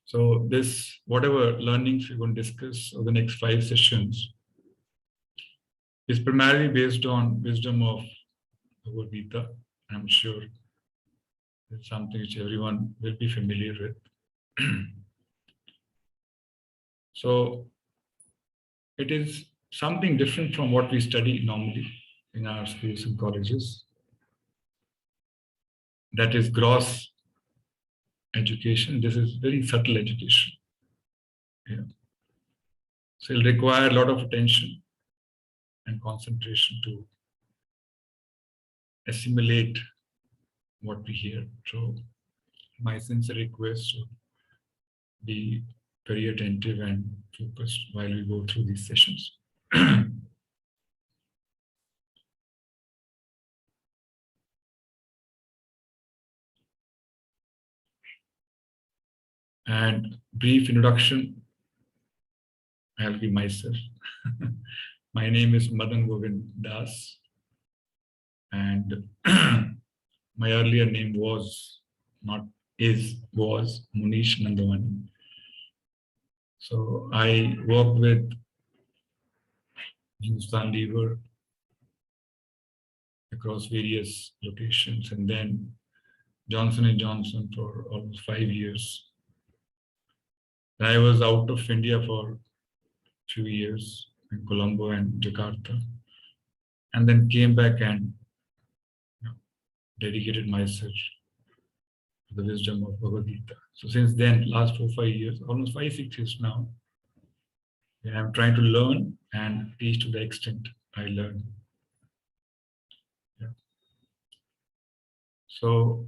So this, whatever learnings we're going to discuss over the next 5 sessions is primarily based on wisdom of Bhagavad Gita. I'm sure it's something which everyone will be familiar with. So it is something different from what we study normally in our schools and colleges. That is gross education. This is very subtle education. Yeah. So it'll require a lot of attention and concentration to assimilate what we hear. So my sincere request to be very attentive and focused while we go through these sessions. And brief introduction, I'll give myself. My name is Madan Govind Das, and my earlier name was Munish Nandavani. So I worked with Hindustan Lever across various locations, and then Johnson & Johnson for almost 5 years. I was out of India for a few years in Colombo and Jakarta, and then came back and dedicated myself to the wisdom of Bhagavad Gita. So since then, last 4 or 5 years, almost 5 6 years now, I'm trying to learn and teach to the extent I learn. Yeah. So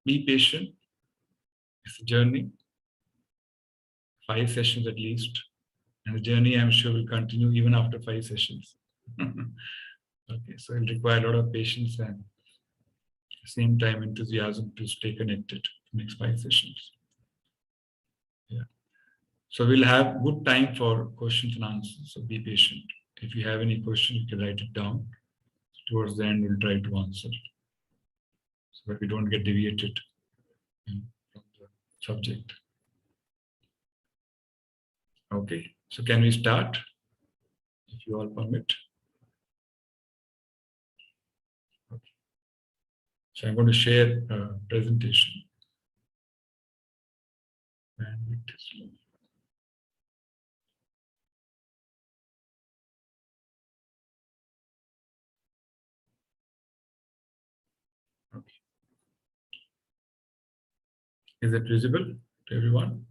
be patient. It's a journey, 5 sessions at least, and the journey I'm sure will continue even after 5 sessions. Okay, so it'll require a lot of patience and at the same time enthusiasm to stay connected to the next 5 sessions. Yeah. So we'll have good time for questions and answers, so be patient. If you have any question, you can write it down. Towards the end, we'll try to answer it, so that we don't get deviated from the subject. Okay, so can we start, if you all permit? Okay. So I'm going to share a presentation. And it is slow. Okay. Is it visible to everyone?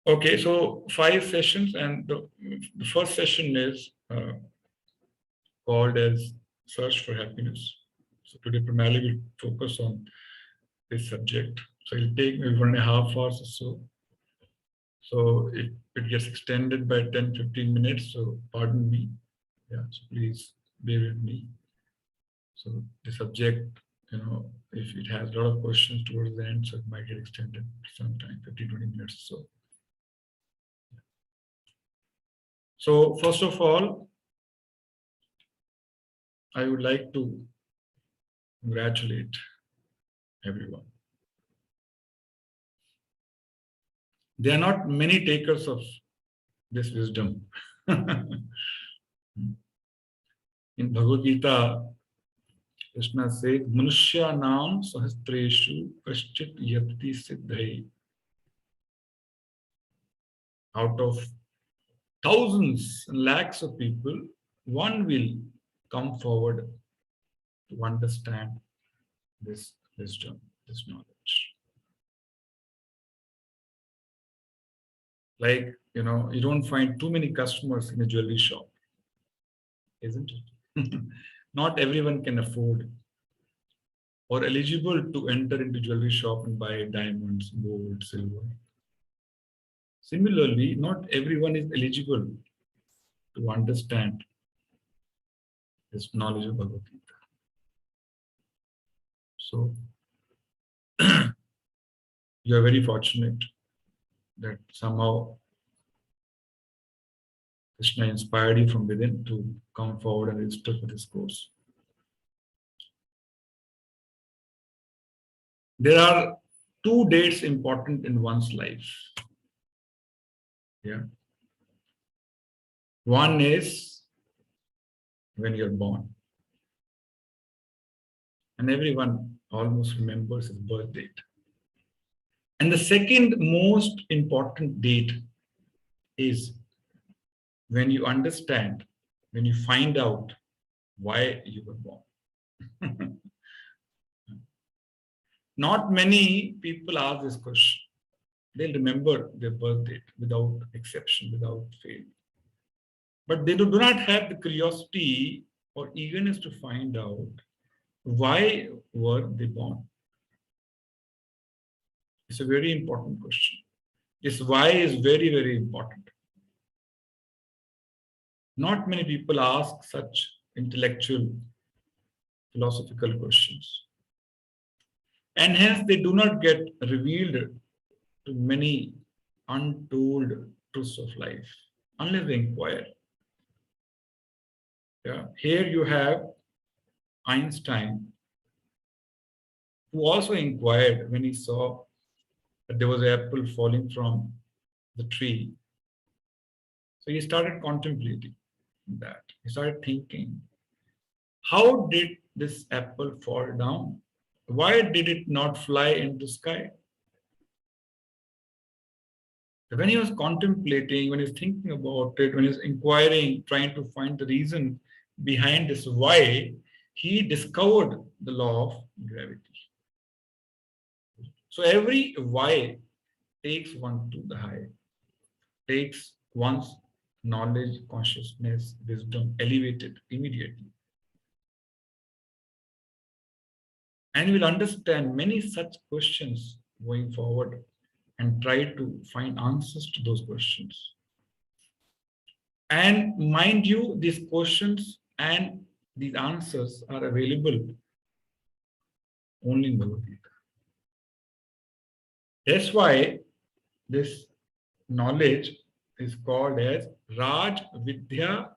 Okay, so 5 sessions, and the first session is called as Search for Happiness. So today primarily we'll focus on this subject. So it'll take maybe 1.5 hours or so. So it gets extended by 10-15 minutes, so pardon me. Yeah, so please bear with me. So the subject, if it has a lot of questions towards the end, so it might get extended sometime, 15-20 minutes or so. So first of all, I would like to congratulate everyone. There are not many takers of this wisdom. In Bhagavad Gita, Krishna says, Manushyanam sahastreshu kaschit yati siddhai. Out of thousands and lakhs of people, one will come forward to understand this wisdom, this knowledge. Like, you don't find too many customers in a jewelry shop, isn't it? Not everyone can afford or eligible to enter into jewelry shop and buy diamonds, gold, silver. Similarly, not everyone is eligible to understand this knowledge of Bhagavad Gita. So, you are very fortunate that somehow Krishna inspired you from within to come forward and register for this course. There are two dates important in one's life. Yeah. One is when you're born. And everyone almost remembers his birth date. And the second most important date is when you understand, when you find out why you were born. Not many people ask this question. They'll remember their birth date without exception, without fail. But they do not have the curiosity or eagerness to find out why were they born. It's a very important question. This why is very, very important. Not many people ask such intellectual, philosophical questions. And hence they do not get revealed to many untold truths of life unless they inquire. Yeah. Here you have Einstein, who also inquired when he saw that there was an apple falling from the tree. So he started contemplating that. He started thinking, how did this apple fall down? Why did it not fly into the sky? When he was contemplating, when he was thinking about it, when he was inquiring, trying to find the reason behind this why, he discovered the law of gravity. So every why takes one to the high, takes one's knowledge, consciousness, wisdom elevated immediately. And we'll understand many such questions going forward and try to find answers to those questions. And mind you, these questions and these answers are available only in Bhagavad Gita. That's why this knowledge is called as Raj Vidya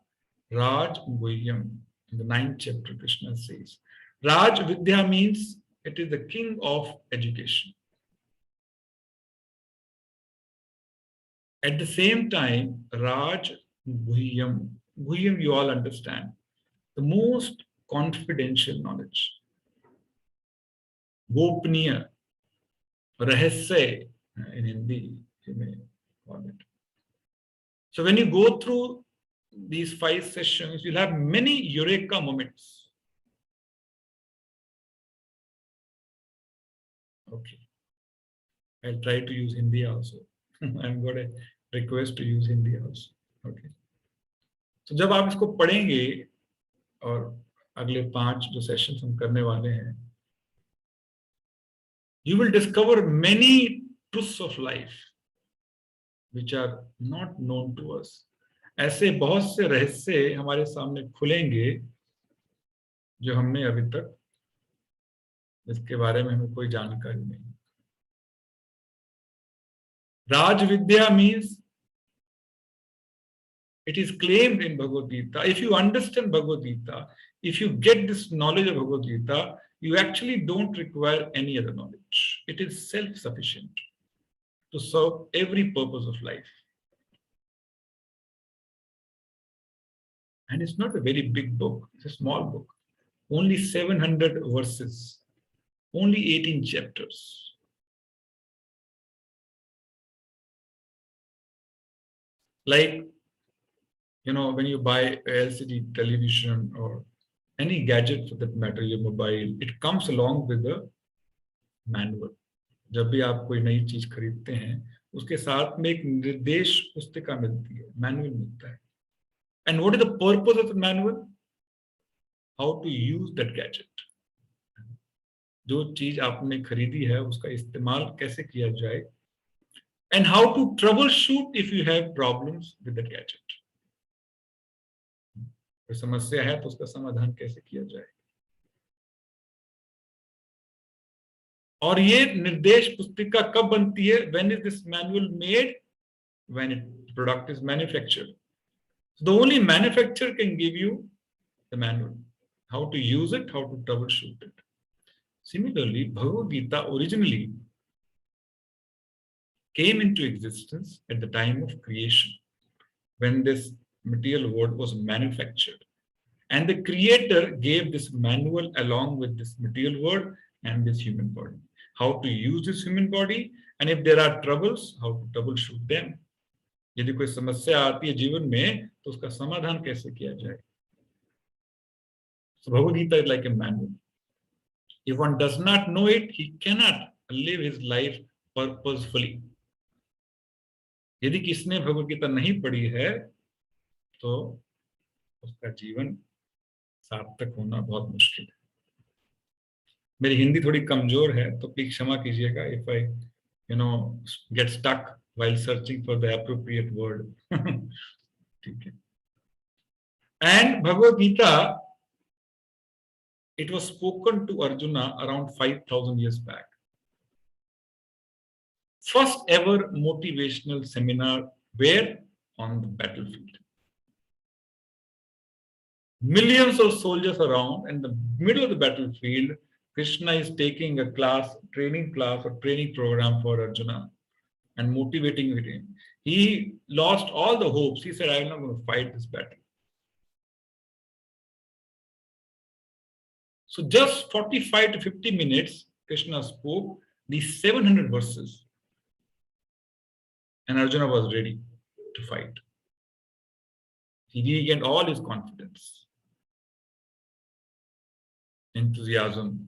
Raj Guhyam. In the 9th chapter, Krishna says, Raj Vidya means it is the king of education. At the same time, Raj Guhyam, Guhyam you all understand, the most confidential knowledge. Gopniya, Rahasya in Hindi, you may call it. So when you go through these 5 sessions, you'll have many eureka moments. Okay. I'll try to use Hindi also. I've got a request to use Hindi also. Okay. So जब आप इसको पढ़ेंगे और अगले 5 जो sessions हम करने वाले हैं, you will discover many truths of life which are not known to us. ऐसे बहुत से रहस्य हमारे सामने खुलेंगे जो हमने अभी तक इसके बारे में हमें कोई जानकारी नहीं. Raj Vidya means it is claimed in Bhagavad Gita. If you understand Bhagavad Gita, if you get this knowledge of Bhagavad Gita, you actually don't require any other knowledge. It is self-sufficient to serve every purpose of life. And it's not a very big book. It's a small book. Only 700 verses. Only 18 chapters. Like, you know, when you buy a LCD television or any gadget for that matter, your mobile, it comes along with a manual. जब भी आप कोई नई चीज खरीदते हैं, उसके साथ में एक निर्देश पुस्तिका मिलती है, मैनुअल मिलता है. And what is the purpose of the manual? How to use that gadget. जो चीज आपने खरीदी है, उसका इस्तेमाल कैसे किया जाए. And how to troubleshoot if you have problems with the gadget. कोई समस्या है तो उसका समाधान कैसे किया जाए. और ये निर्देश पुस्तिका कब बनती है? When is this manual made? When the product is manufactured. So the only manufacturer can give you the manual. How to use it, how to troubleshoot it. Similarly, Bhagavad Gita originally came into existence at the time of creation, when this material world was manufactured. And the creator gave this manual along with this material world and this human body. How to use this human body, and if there are troubles, how to troubleshoot them. यदि कोई समस्या आती है जीवन में तो उसका समाधान कैसे किया जाए. So Bhagavad Gita is like a manual. If one does not know it, he cannot live his life purposefully. यदि किसने भगवद गीता नहीं पढ़ी है तो उसका जीवन सार्थक होना बहुत मुश्किल है. मेरी हिंदी थोड़ी कमजोर है तो प्लीज क्षमा कीजिएगा if I get stuck while searching for the appropriate word. ठीक है. And Bhagavad Gita, it was spoken to Arjuna around 5,000 years back. First ever motivational seminar where on the battlefield. Millions of soldiers around, in the middle of the battlefield, Krishna is taking a training class or training program for Arjuna and motivating him. He lost all the hopes. He said, I'm not going to fight this battle. So just 45 to 50 minutes, Krishna spoke these 700 verses. And Arjuna was ready to fight. He regained all his confidence, enthusiasm,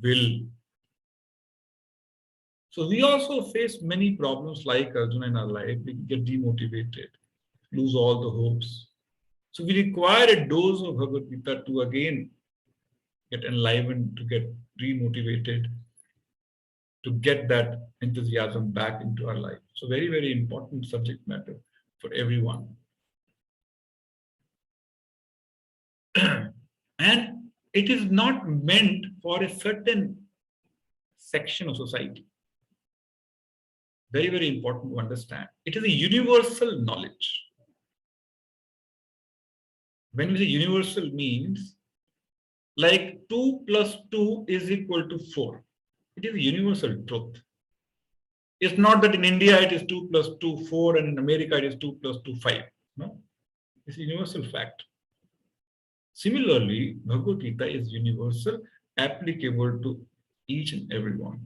will. So we also face many problems like Arjuna in our life. We get demotivated, lose all the hopes. So we require a dose of Bhagavad Gita to again get enlivened, to get remotivated, to get that enthusiasm back into our life. So very, very important subject matter for everyone. And it is not meant for a certain section of society. Very, very important to understand. It is a universal knowledge. When we say universal means like 2 plus 2 is equal to 4. It is a universal truth. It's not that in India it is 2 plus 2, 4, and in America it is 2 plus 2, 5. No, it's a universal fact. Similarly, Bhagavad Gita is universal, applicable to each and everyone,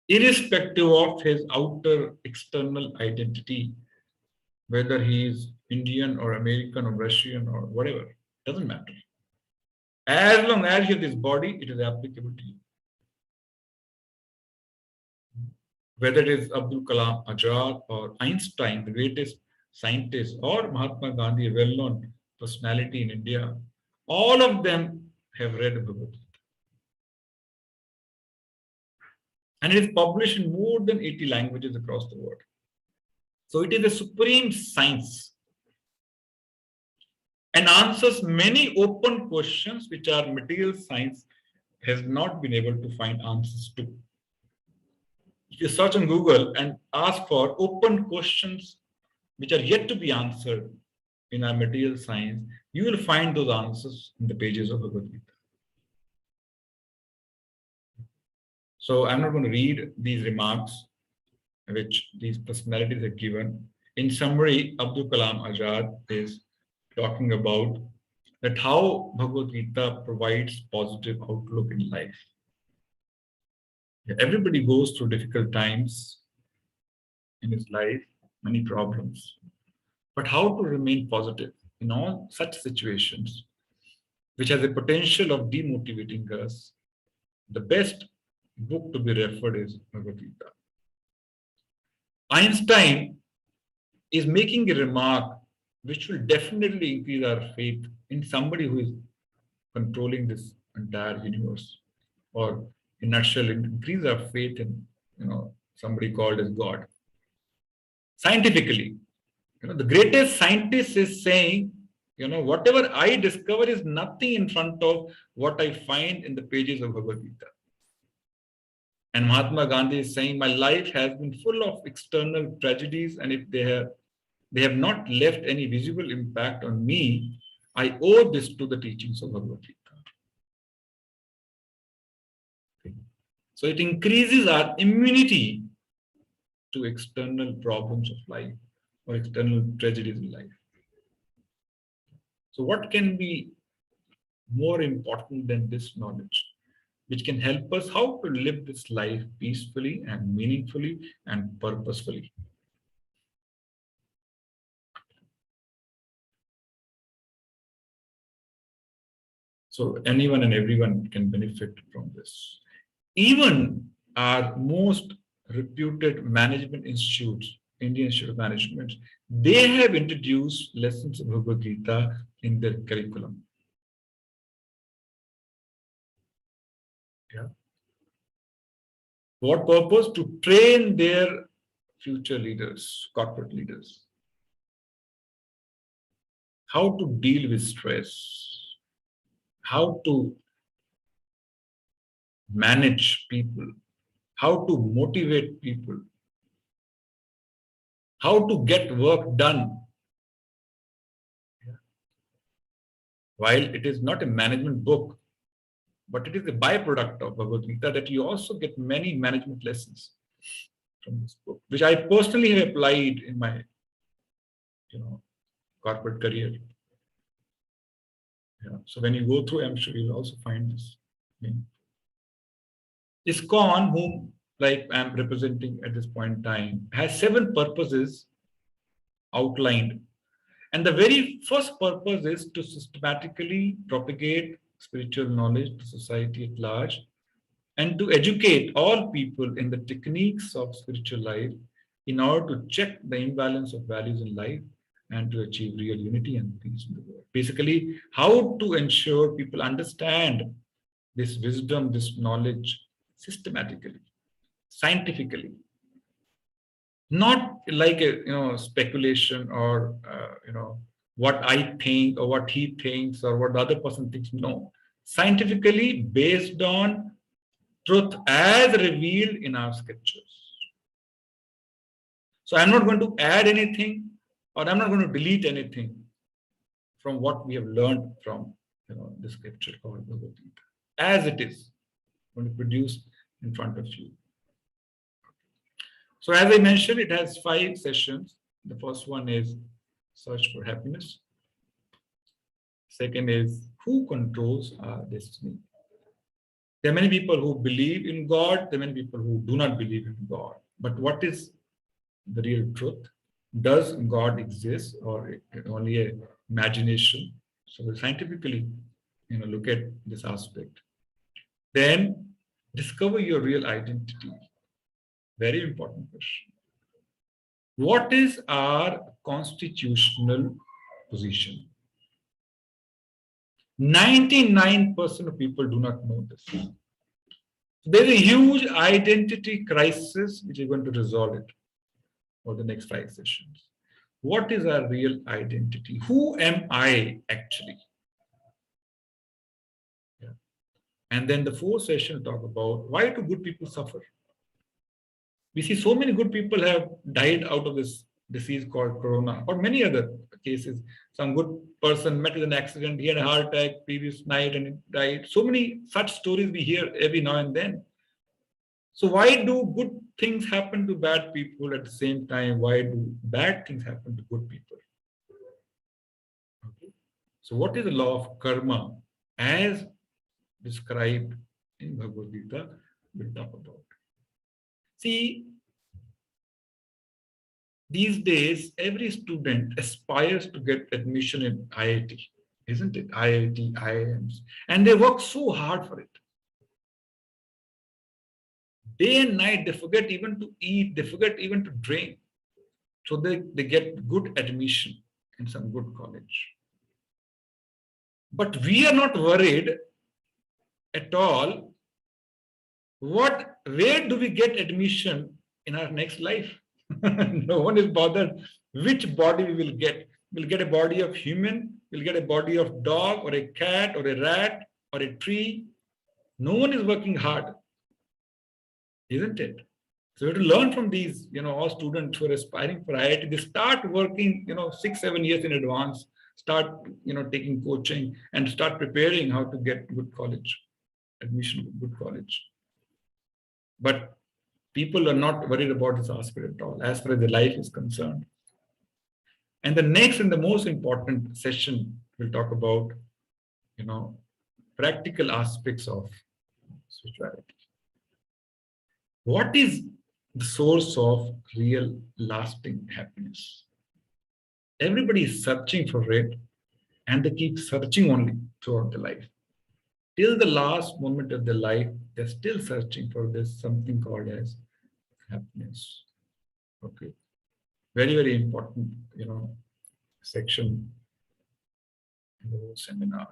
irrespective of his outer external identity, whether he is Indian or American or Russian or whatever, doesn't matter. As long as you have this body, it is applicable to you. Whether it is Abdul Kalam Azad or Einstein, the greatest scientist, or Mahatma Gandhi, a well-known personality in India, all of them have read Bhagavad Gita. And it is published in more than 80 languages across the world. So it is a supreme science and answers many open questions which our material science has not been able to find answers to. If you search on Google and ask for open questions which are yet to be answered in our material science, you will find those answers in the pages of Bhagavad Gita. So I'm not going to read these remarks which these personalities have given. In summary, Abdul Kalam Azad is talking about that how Bhagavad Gita provides positive outlook in life. Everybody goes through difficult times in his life, many problems. But how to remain positive in all such situations, which has a potential of demotivating us, the best book to be referred is Bhagavad Gita. Einstein is making a remark which will definitely increase our faith in somebody who is controlling this entire universe, or in a nutshell, increase our faith in somebody called as God. Scientifically, the greatest scientist is saying, whatever I discover is nothing in front of what I find in the pages of Bhagavad Gita. And Mahatma Gandhi is saying, my life has been full of external tragedies, and if they have not left any visible impact on me, I owe this to the teachings of Bhagavad Gita. So it increases our immunity to external problems of life or external tragedies in life. So what can be more important than this knowledge, which can help us how to live this life peacefully and meaningfully and purposefully? So anyone and everyone can benefit from this. Even our most reputed management institutes, Indian Institute of Management, they have introduced lessons of Bhagavad Gita in their curriculum. Yeah. What purpose? To train their future leaders, corporate leaders, how to deal with stress, how to manage people, how to motivate people, how to get work done. While it is not a management book, but it is a byproduct of Bhagavad Gita that you also get many management lessons from this book, which I personally have applied in my, corporate career. Yeah. So when you go through, I'm sure you'll also find this. ISKCON, whom like I'm representing at this point in time, has 7 purposes outlined. And the very first purpose is to systematically propagate spiritual knowledge to society at large and to educate all people in the techniques of spiritual life in order to check the imbalance of values in life and to achieve real unity and peace in the world. Basically, how to ensure people understand this wisdom, this knowledge systematically, scientifically, not like a speculation or what I think or what he thinks or what the other person thinks. No, scientifically based on truth as revealed in our scriptures. So I'm not going to add anything or I'm not going to delete anything from what we have learned from the scripture called Bhagavad Gita. As it is, going to produce in front of you. So as I mentioned, it has 5 sessions. The first one is search for happiness. Second is who controls our destiny. There are many people who believe in God. There are many people who do not believe in God. But what is the real truth? Does God exist or only an imagination? So we scientifically, look at this aspect. Then discover your real identity. Very important question. What is our constitutional position? 99% of people do not know this. There's a huge identity crisis which is going to resolve it for the next 5 sessions. What is our real identity? Who am I actually? Yeah. And then the 4th session talk about why do good people suffer? We see so many good people have died out of this disease called corona or many other cases. Some good person met with an accident, he had a heart attack previous night and he died. So many such stories we hear every now and then. So why do good things happen to bad people at the same time? Why do bad things happen to good people? Okay. So what is the law of karma as described in Bhagavad Gita? We'll talk about. See, these days, every student aspires to get admission in IIT, isn't it? IIT, IIMs. And they work so hard for it. Day and night, they forget even to eat, they forget even to drink. So they get good admission in some good college. But we are not worried at all. Where do we get admission in our next life? No one is bothered which body we will get. We'll get a body of human, we'll get a body of dog or a cat or a rat or a tree. No one is working hard, isn't it? So we have to learn from these, all students who are aspiring for IIT. They start working, 6-7 years in advance, start, taking coaching and start preparing how to get good college, admission to good college. But people are not worried about this aspect at all, as far as their life is concerned. And the next and the most important session, we'll talk about, practical aspects of spirituality. What is the source of real lasting happiness? Everybody is searching for it, and they keep searching only throughout their life. Till the last moment of their life, they're still searching for this something called as happiness. Okay. Very, very important, section in the whole seminar.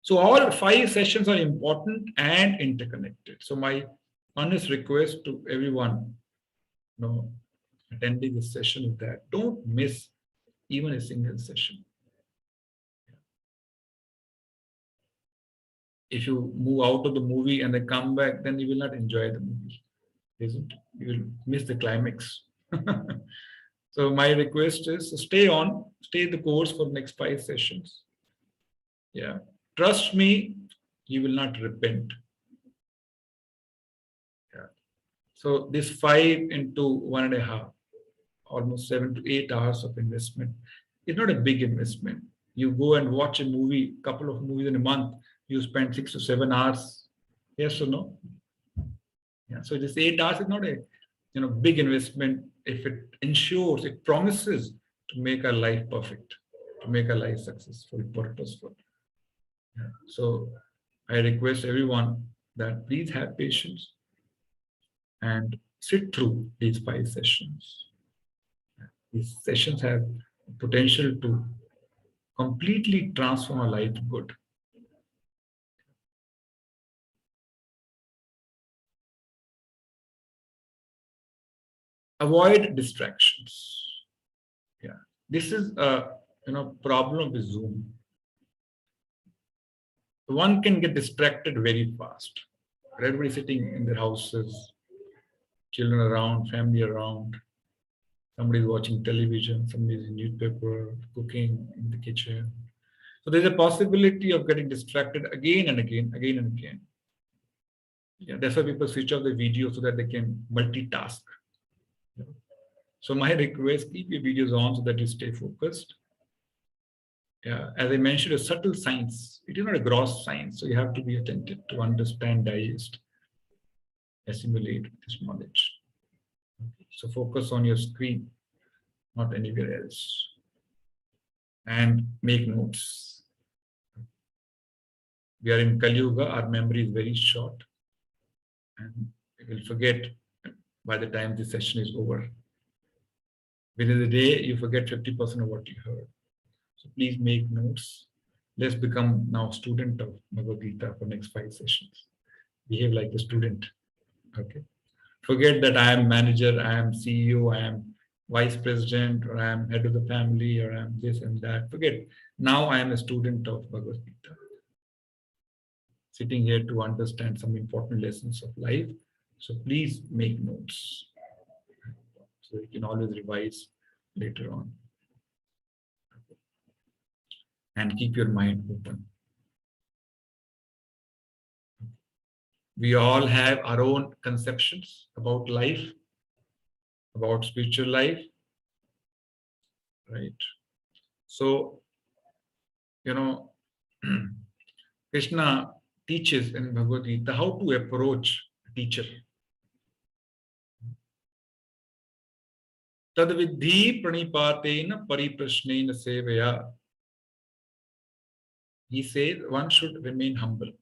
So all 5 sessions are important and interconnected. So my honest request to everyone, attending this session is that don't miss even a single session. If you move out of the movie and then come back, then you will not enjoy the movie, isn't it? You will miss the climax. So my request is to stay the course for the next 5 sessions. Yeah. Trust me, you will not repent. Yeah. So this 5 into 1.5, almost 7 to 8 hours of investment, is not a big investment. You go and watch a movie, couple of movies in a month, you spend 6 to 7 hours. Yes or no? Yeah. So this 8 hours is not a big investment if it ensures, it promises to make our life perfect, to make our life successful, purposeful. Yeah. So I request everyone that please have patience and sit through these 5 sessions. These sessions have potential to completely transform our life to good. Avoid distractions. Yeah, this is a problem with Zoom. One can get distracted very fast. Everybody sitting in their houses, children around, family around. Somebody is watching television, somebody is in newspaper, cooking in the kitchen. So there's a possibility of getting distracted again and again, again and again. Yeah, that's why people switch off the video so that they can multitask. So my request, keep your videos on so that you stay focused. Yeah, as I mentioned, a subtle science. It is not a gross science, so you have to be attentive to understand, digest, assimilate this knowledge. So focus on your screen, not anywhere else. And make notes. We are in Kali Yuga, our memory is very short, and we will forget by the time this session is over. Within the day, you forget 50% of what you heard. So please make notes. Let's become now student of Bhagavad Gita for next 5 sessions. Behave like a student. Okay. Forget that I am manager, I am CEO, I am vice president, or I am head of the family, or I am this and that. Forget. Now I am a student of Bhagavad Gita. Sitting here to understand some important lessons of life. So please make notes. So you can always revise later on. And keep your mind open. We all have our own conceptions about life, about spiritual life, right? So, Krishna teaches in Bhagavad Gita how to approach a teacher. Tadvidhi pranipatena pariprashnena sevaya. He says one should remain humble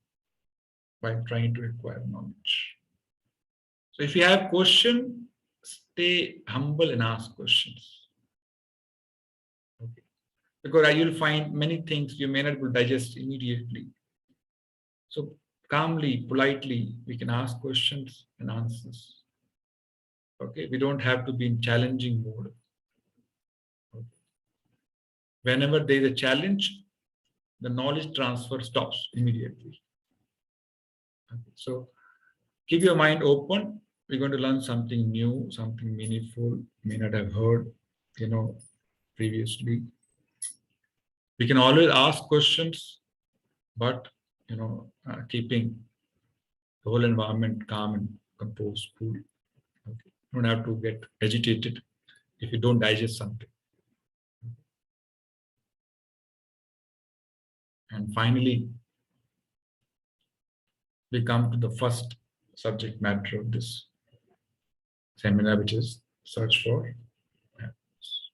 by trying to acquire knowledge. So if you have question, stay humble and ask questions. Okay. Because you'll find many things you may not be able to digest immediately. So calmly, politely, we can ask questions and answers. Okay, we don't have to be in challenging mode. Okay. Whenever there is a challenge, the knowledge transfer stops immediately. Okay. So keep your mind open. We're going to learn something new, something meaningful, may not have heard, previously. We can always ask questions, but keeping the whole environment calm and composed, cool. Okay. You don't have to get agitated if you don't digest something. And finally, we come to the first subject matter of this seminar, which is search for happiness.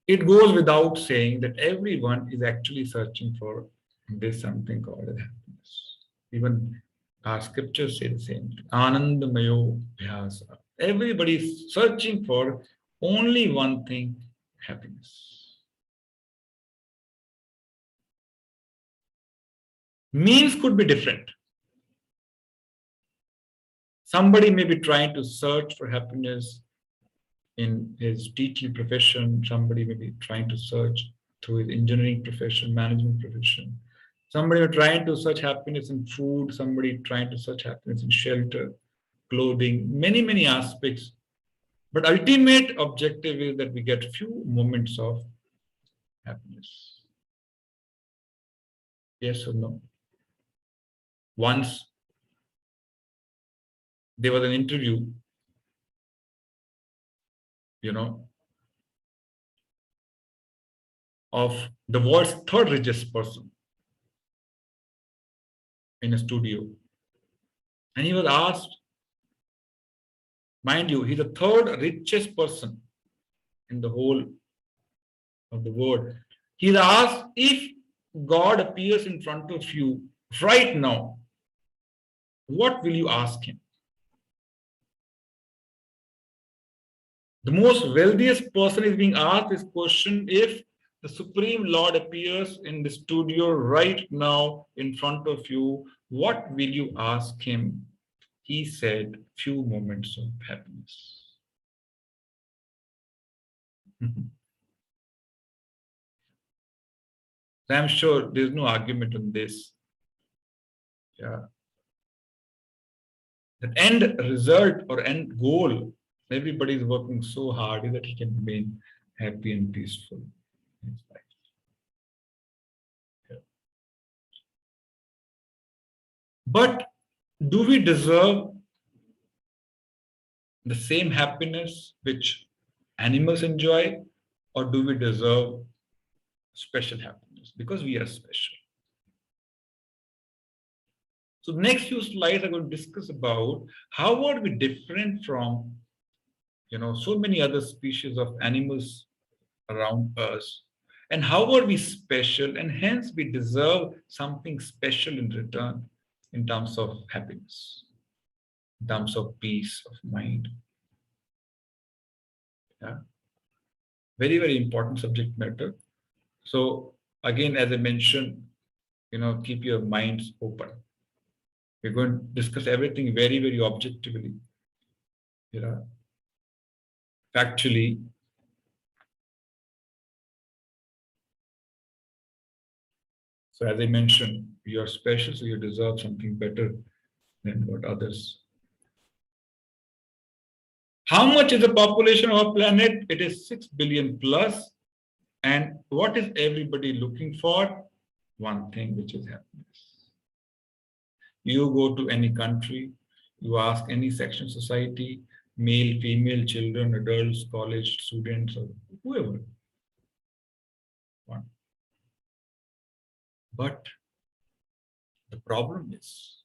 It goes without saying that everyone is actually searching for this something called as happiness. Even our scriptures say the same thing. Anandamayo bhyasa. Everybody is searching for only one thing, happiness. Means could be different. Somebody may be trying to search for happiness in his teaching profession. Somebody may be trying to search through his engineering profession, management profession. Somebody may be trying to search happiness in food. Somebody trying to search happiness in shelter, clothing, many aspects. But ultimate objective is that we get few moments of happiness. Yes or no? Once there was an interview, of the world's third richest person in a studio. And he was asked, mind you, he's the third richest person in the whole of the world. He's asked, if God appears in front of you right now, what will you ask him? The most wealthiest person is being asked this question. If the Supreme Lord appears in the studio right now in front of you, what will you ask him? He said, few moments of happiness. I'm sure there's no argument on this. Yeah. The end result or end goal, everybody is working so hard that he can remain happy and peaceful in his life. Yeah. But do we deserve the same happiness which animals enjoy, or do we deserve special happiness because we are special? So the next few slides are going to discuss about how are we different from so many other species of animals around us, and how are we special, and hence we deserve something special in return in terms of happiness, in terms of peace of mind. Yeah. Very important subject matter. So again, as I mentioned, keep your minds open. We're going to discuss everything very objectively, factually. So as I mentioned, you are special, so you deserve something better than what others. How much is the population of our planet? It is 6 billion plus. And what is everybody looking for? One thing, which is happiness. You go to any country, you ask any section of society, male, female, children, adults, college students, or whoever. One. But the problem is,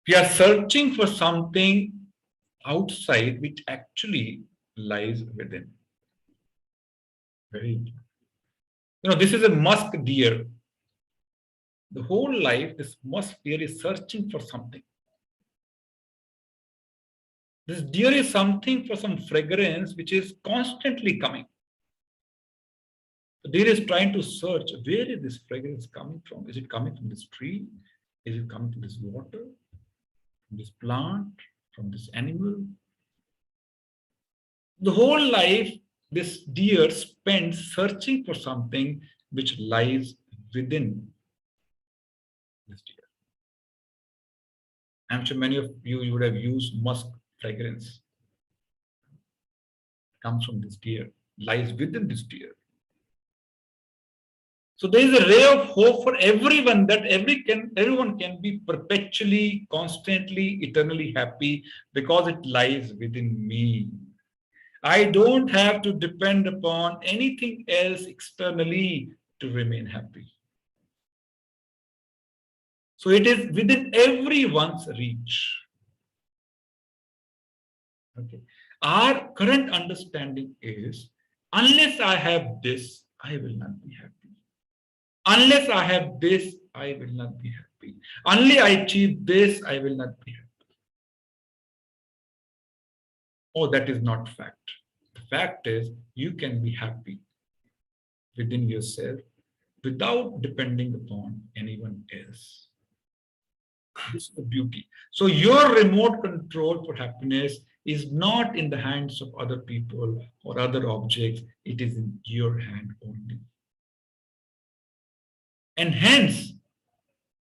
we are searching for something outside which actually lies within. This is a musk deer. The whole life, this musk deer is searching for something. This deer is something for some fragrance which is constantly coming. The deer is trying to search, where is this fragrance coming from? Is it coming from this tree? Is it coming from this water? From this plant? From this animal? The whole life, this deer spends searching for something which lies within this deer. I'm sure many of you would have used musk fragrance. It comes from this deer, lies within this deer. So there is a ray of hope for everyone that everyone can be perpetually, constantly, eternally happy because it lies within me. I don't have to depend upon anything else externally to remain happy. So it is within everyone's reach. Okay. Our current understanding is unless I have this, I will not be happy. Unless I have this, I will not be happy. Only I achieve this, I will not be happy. Oh, that is not fact. The fact is you can be happy within yourself without depending upon anyone else. This is the beauty. So your remote control for happiness is not in the hands of other people or other objects. It is in your hand only. And hence,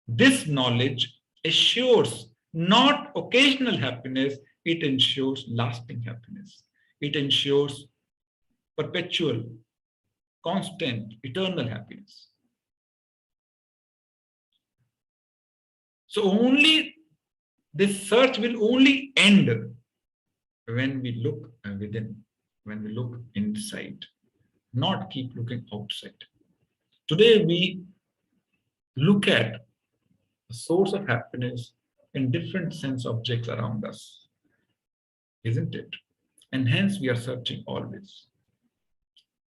this knowledge assures not occasional happiness, it ensures lasting happiness. It ensures perpetual, constant, eternal happiness. So only this search will only end when we look within, when we look inside, not keep looking outside. Today we look at the source of happiness in different sense objects around us, isn't it? And hence we are searching always.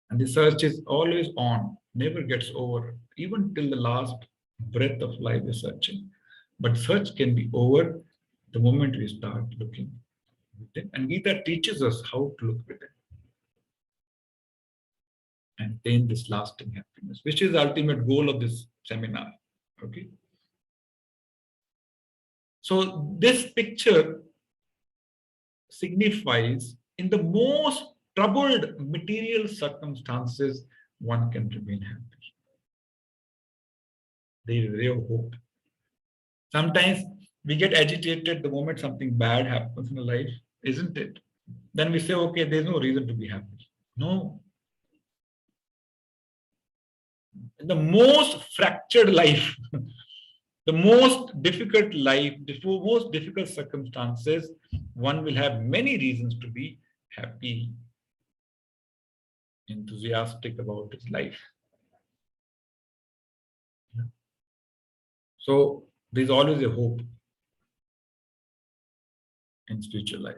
And the search is always on, never gets over, even till the last breath of life is searching. But search can be over the moment we start looking within. And Gita teaches us how to look within and attain this lasting happiness, which is the ultimate goal of this seminar. Okay. So this picture signifies in the most troubled material circumstances, one can remain happy. There is a ray of hope. Sometimes we get agitated the moment something bad happens in life, isn't it? Then we say, okay, there's no reason to be happy. No. In the most fractured life, the most difficult life, the most difficult circumstances, one will have many reasons to be happy, enthusiastic about his life. So there's always a hope in spiritual life.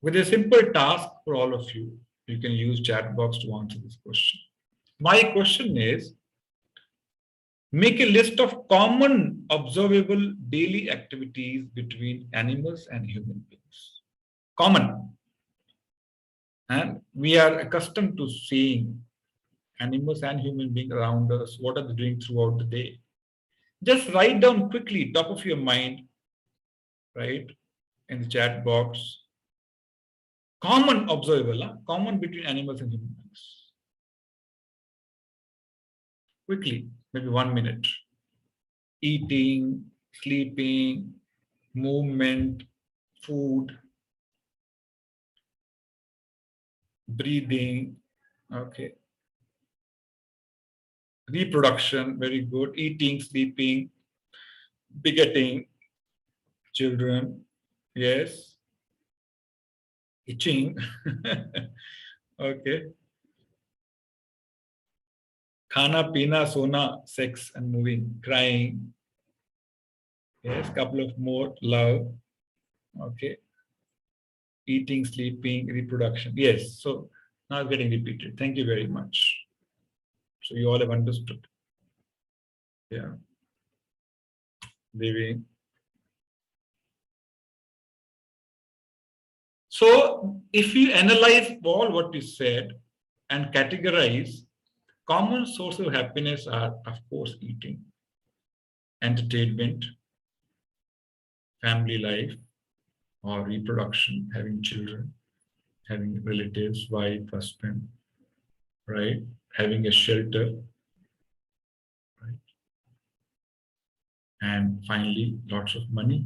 With a simple task for all of you, you can use chat box to answer this question. My question is, make a list of common observable daily activities between animals and human beings. Common. And we are accustomed to seeing animals and human beings around us. What are they doing throughout the day? Just write down quickly, top of your mind, right, in the chat box. Common observable, common between animals and human beings. Quickly, maybe 1 minute. Eating, sleeping, movement, food, breathing, okay. Reproduction, very good. Eating, sleeping, begetting, children, yes. Itching, okay. Khana, pina, sona, sex and moving, crying, yes. Couple of more, love, okay. Eating, sleeping, reproduction, yes. So now it's getting repeated. Thank you very much. So you all have understood. Yeah. Living. So if you analyze all what we said and categorize, common sources of happiness are, of course, eating, entertainment, family life, or reproduction, having children, having relatives, wife, husband, right? Having a shelter, right? And finally, lots of money.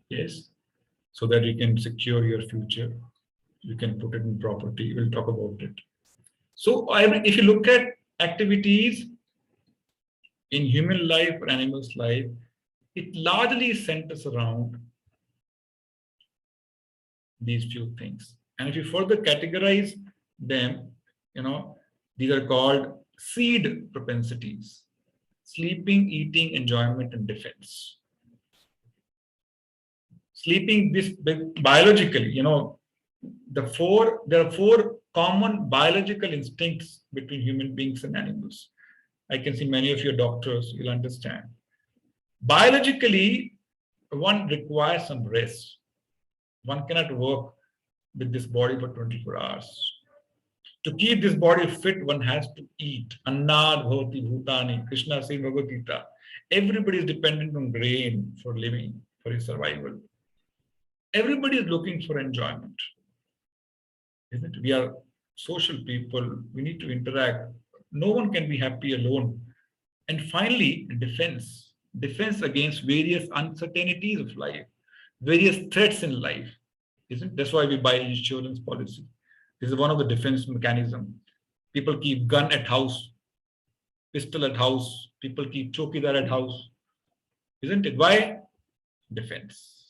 Yes, so that you can secure your future, You can put it in property. We'll talk about it. So if you look at activities in human life or animals' life, it largely centers around these few things. And if you further categorize them, these are called seed propensities: sleeping, eating, enjoyment, and defense. Sleeping, this biologically, there are four common biological instincts between human beings and animals. I can see many of your doctors, you'll understand. Biologically, one requires some rest. One cannot work with this body for 24 hours. To keep this body fit, one has to eat. Annad bhavati bhutani. Krishna says in Bhagavad Gita. Everybody is dependent on grain for living, for his survival. Everybody is looking for enjoyment. Isn't it? We are social people. We need to interact. No one can be happy alone. And finally, defense. Defense against various uncertainties of life, various threats in life. Isn't it? That's why we buy insurance policy. This is one of the defense mechanisms. People keep gun at house, pistol at house. People keep chokidar at house. Isn't it? Why? Defense.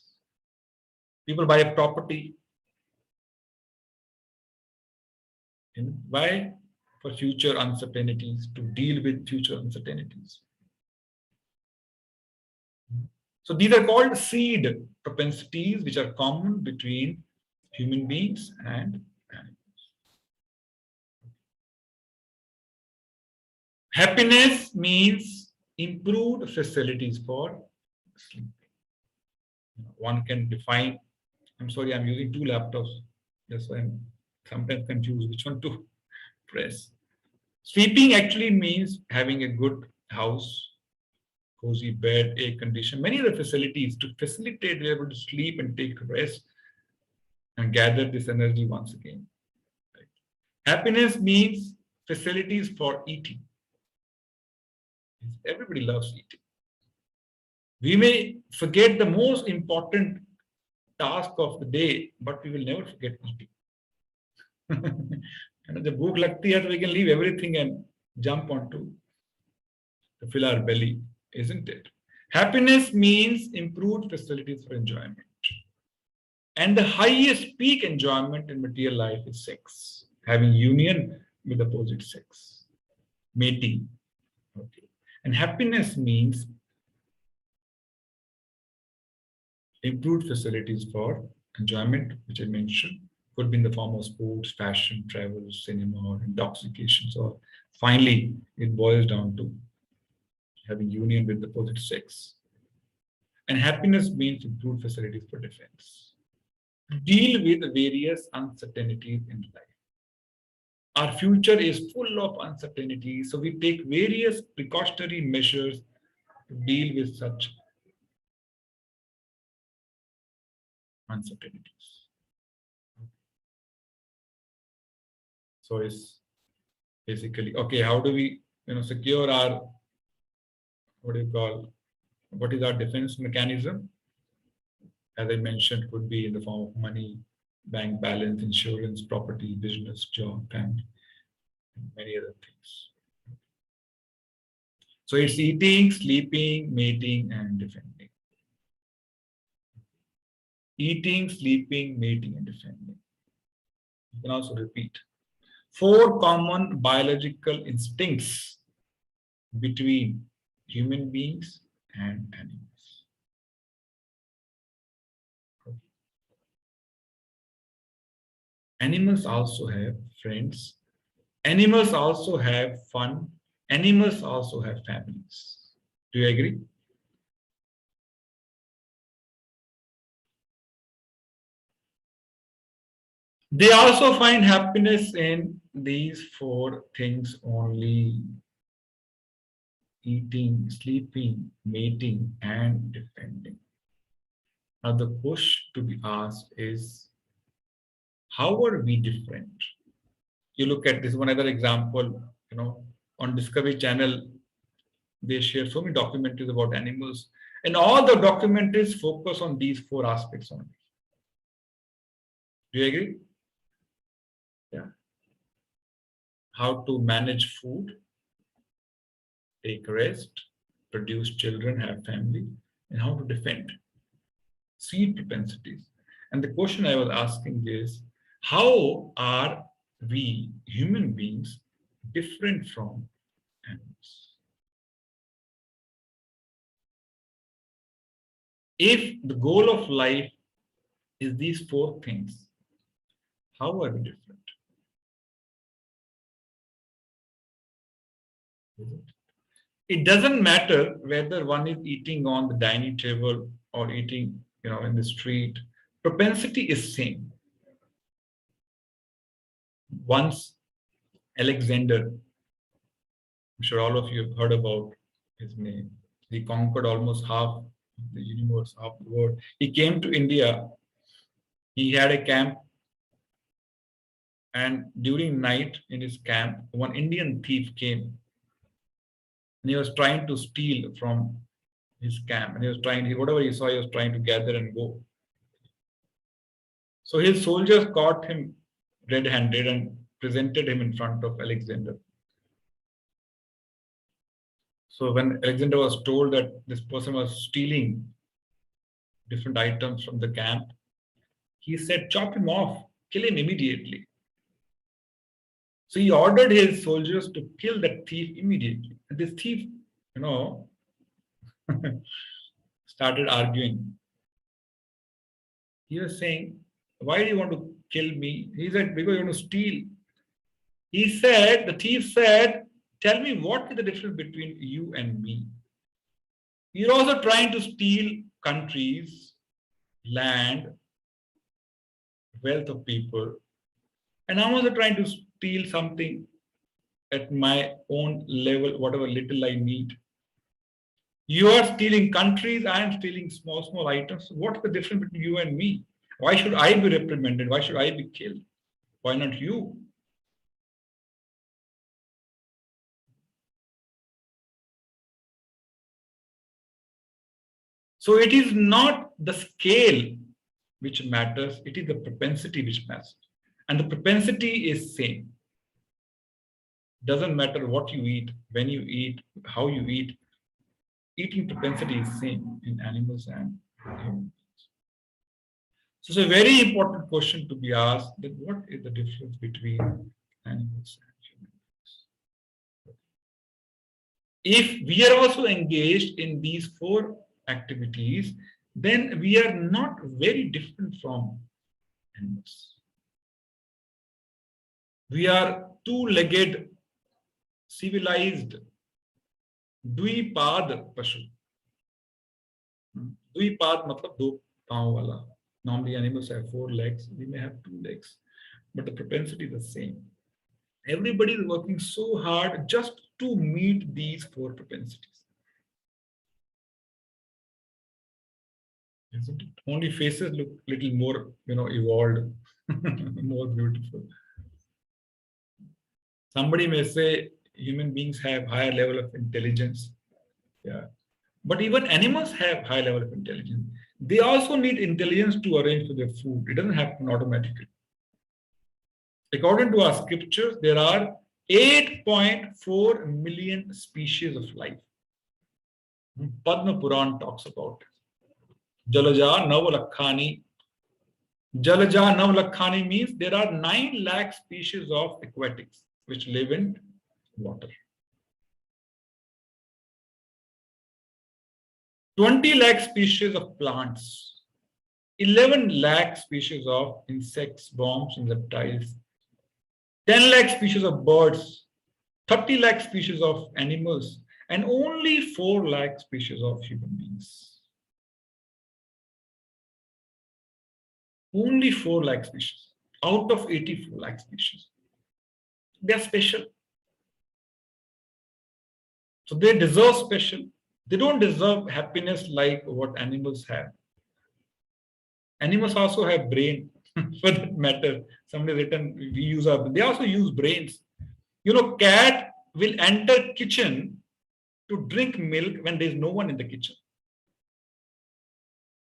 People buy a property. Why? For future uncertainties, to deal with future uncertainties. So these are called seed propensities, which are common between human beings and animals. Happiness means improved facilities for sleeping. One can define, I'm sorry, I'm using two laptops. That's why I'm sometimes confused which one to press. Sleeping actually means having a good house, cozy bed, air condition, many other facilities to facilitate you able to sleep and take rest and gather this energy once again. Right? Happiness means facilities for eating. Everybody loves eating. We may forget the most important task of the day, but we will never forget eating. And the bhook lagti hai, so we can leave everything and jump onto to fill our belly, isn't it? Happiness means improved facilities for enjoyment. And the highest peak enjoyment in material life is sex, having union with opposite sex, mating. Okay. And happiness means improved facilities for enjoyment, which I mentioned, could be in the form of sports, fashion, travel, cinema, or intoxications, or finally, it boils down to having union with the opposite sex. And happiness means improved facilities for defense. Deal with various uncertainties in life. Our future is full of uncertainties, so we take various precautionary measures to deal with such uncertainties. So it's basically, okay, how do we secure our, what is our defense mechanism? As I mentioned, could be in the form of money, bank balance, insurance, property, business, job, family, and many other things. So it's eating, sleeping, mating, and defending. Eating, sleeping, mating, and defending. You can also repeat. 4 common biological instincts between human beings and animals. Animals also have friends. Animals also have fun. Animals also have families. Do you agree? They also find happiness in these 4 things only: eating, sleeping, mating, and defending. Now the question to be asked is, how are we different? You look at this one other example, on Discovery Channel, they share so many documentaries about animals, and all the documentaries focus on these 4 aspects only. Do you agree? Yeah. How to manage food, take rest, produce children, have family, and how to defend seed propensities. And the question I was asking is, how are we human beings different from animals? If the goal of life is these four things, how are we different? Is it? It doesn't matter whether one is eating on the dining table or eating, in the street. Propensity is same. Once Alexander, I'm sure all of you have heard about his name. He conquered almost half the universe, half the world. He came to India. He had a camp, and during night in his camp, one Indian thief came, and he was trying to steal from his camp. And he was trying, whatever he saw, he was trying to gather and go. So his soldiers caught him red-handed and presented him in front of Alexander. So when Alexander was told that this person was stealing different items from the camp, he said, chop him off, kill him immediately. So he ordered his soldiers to kill that thief immediately. And this thief, started arguing. He was saying, why do you want to kill me? He said, because you want to steal. The thief said, tell me what is the difference between you and me? You're also trying to steal countries, land, wealth of people. And I'm also trying to steal something at my own level, whatever little I need. You are stealing countries, I am stealing small items. What's the difference between you and me? Why should I be reprimanded? Why should I be killed? Why not you? So it is not the scale which matters, it is the propensity which matters. And the propensity is same. Doesn't matter what you eat, when you eat, how you eat. Eating propensity is same in animals and humans. So it's a very important question to be asked, that what is the difference between animals and humans? If we are also engaged in these four activities, then we are not very different from animals. We are two-legged, civilized, द्विपाद पशु. द्विपाद मतलब दो पांव वाला. Normally animals have 4 legs, we may have 2 legs, but the propensity is the same. Everybody is working so hard just to meet these 4 propensities. Isn't it? Only faces look little more, evolved, more beautiful. Somebody may say human beings have higher level of intelligence. Yeah. But even animals have high level of intelligence. They also need intelligence to arrange for their food. It doesn't happen automatically. According to our scriptures, there are 8.4 million species of life. Padma Puran talks about it. Jalaja Navalakhani. Jalaja Navalakhani means there are 9 lakh species of aquatics which live in water. 20 lakh species of plants, 11 lakh species of insects, worms, and reptiles, 10 lakh species of birds, 30 lakh species of animals, and only 4 lakh species of human beings. Only 4 lakh species out of 84 lakh species. They are special. So they deserve special. They don't deserve happiness like what animals have. Animals also have brain, for that matter. Somebody written, we use our, they also use brains. Cat will enter kitchen to drink milk when there is no one in the kitchen.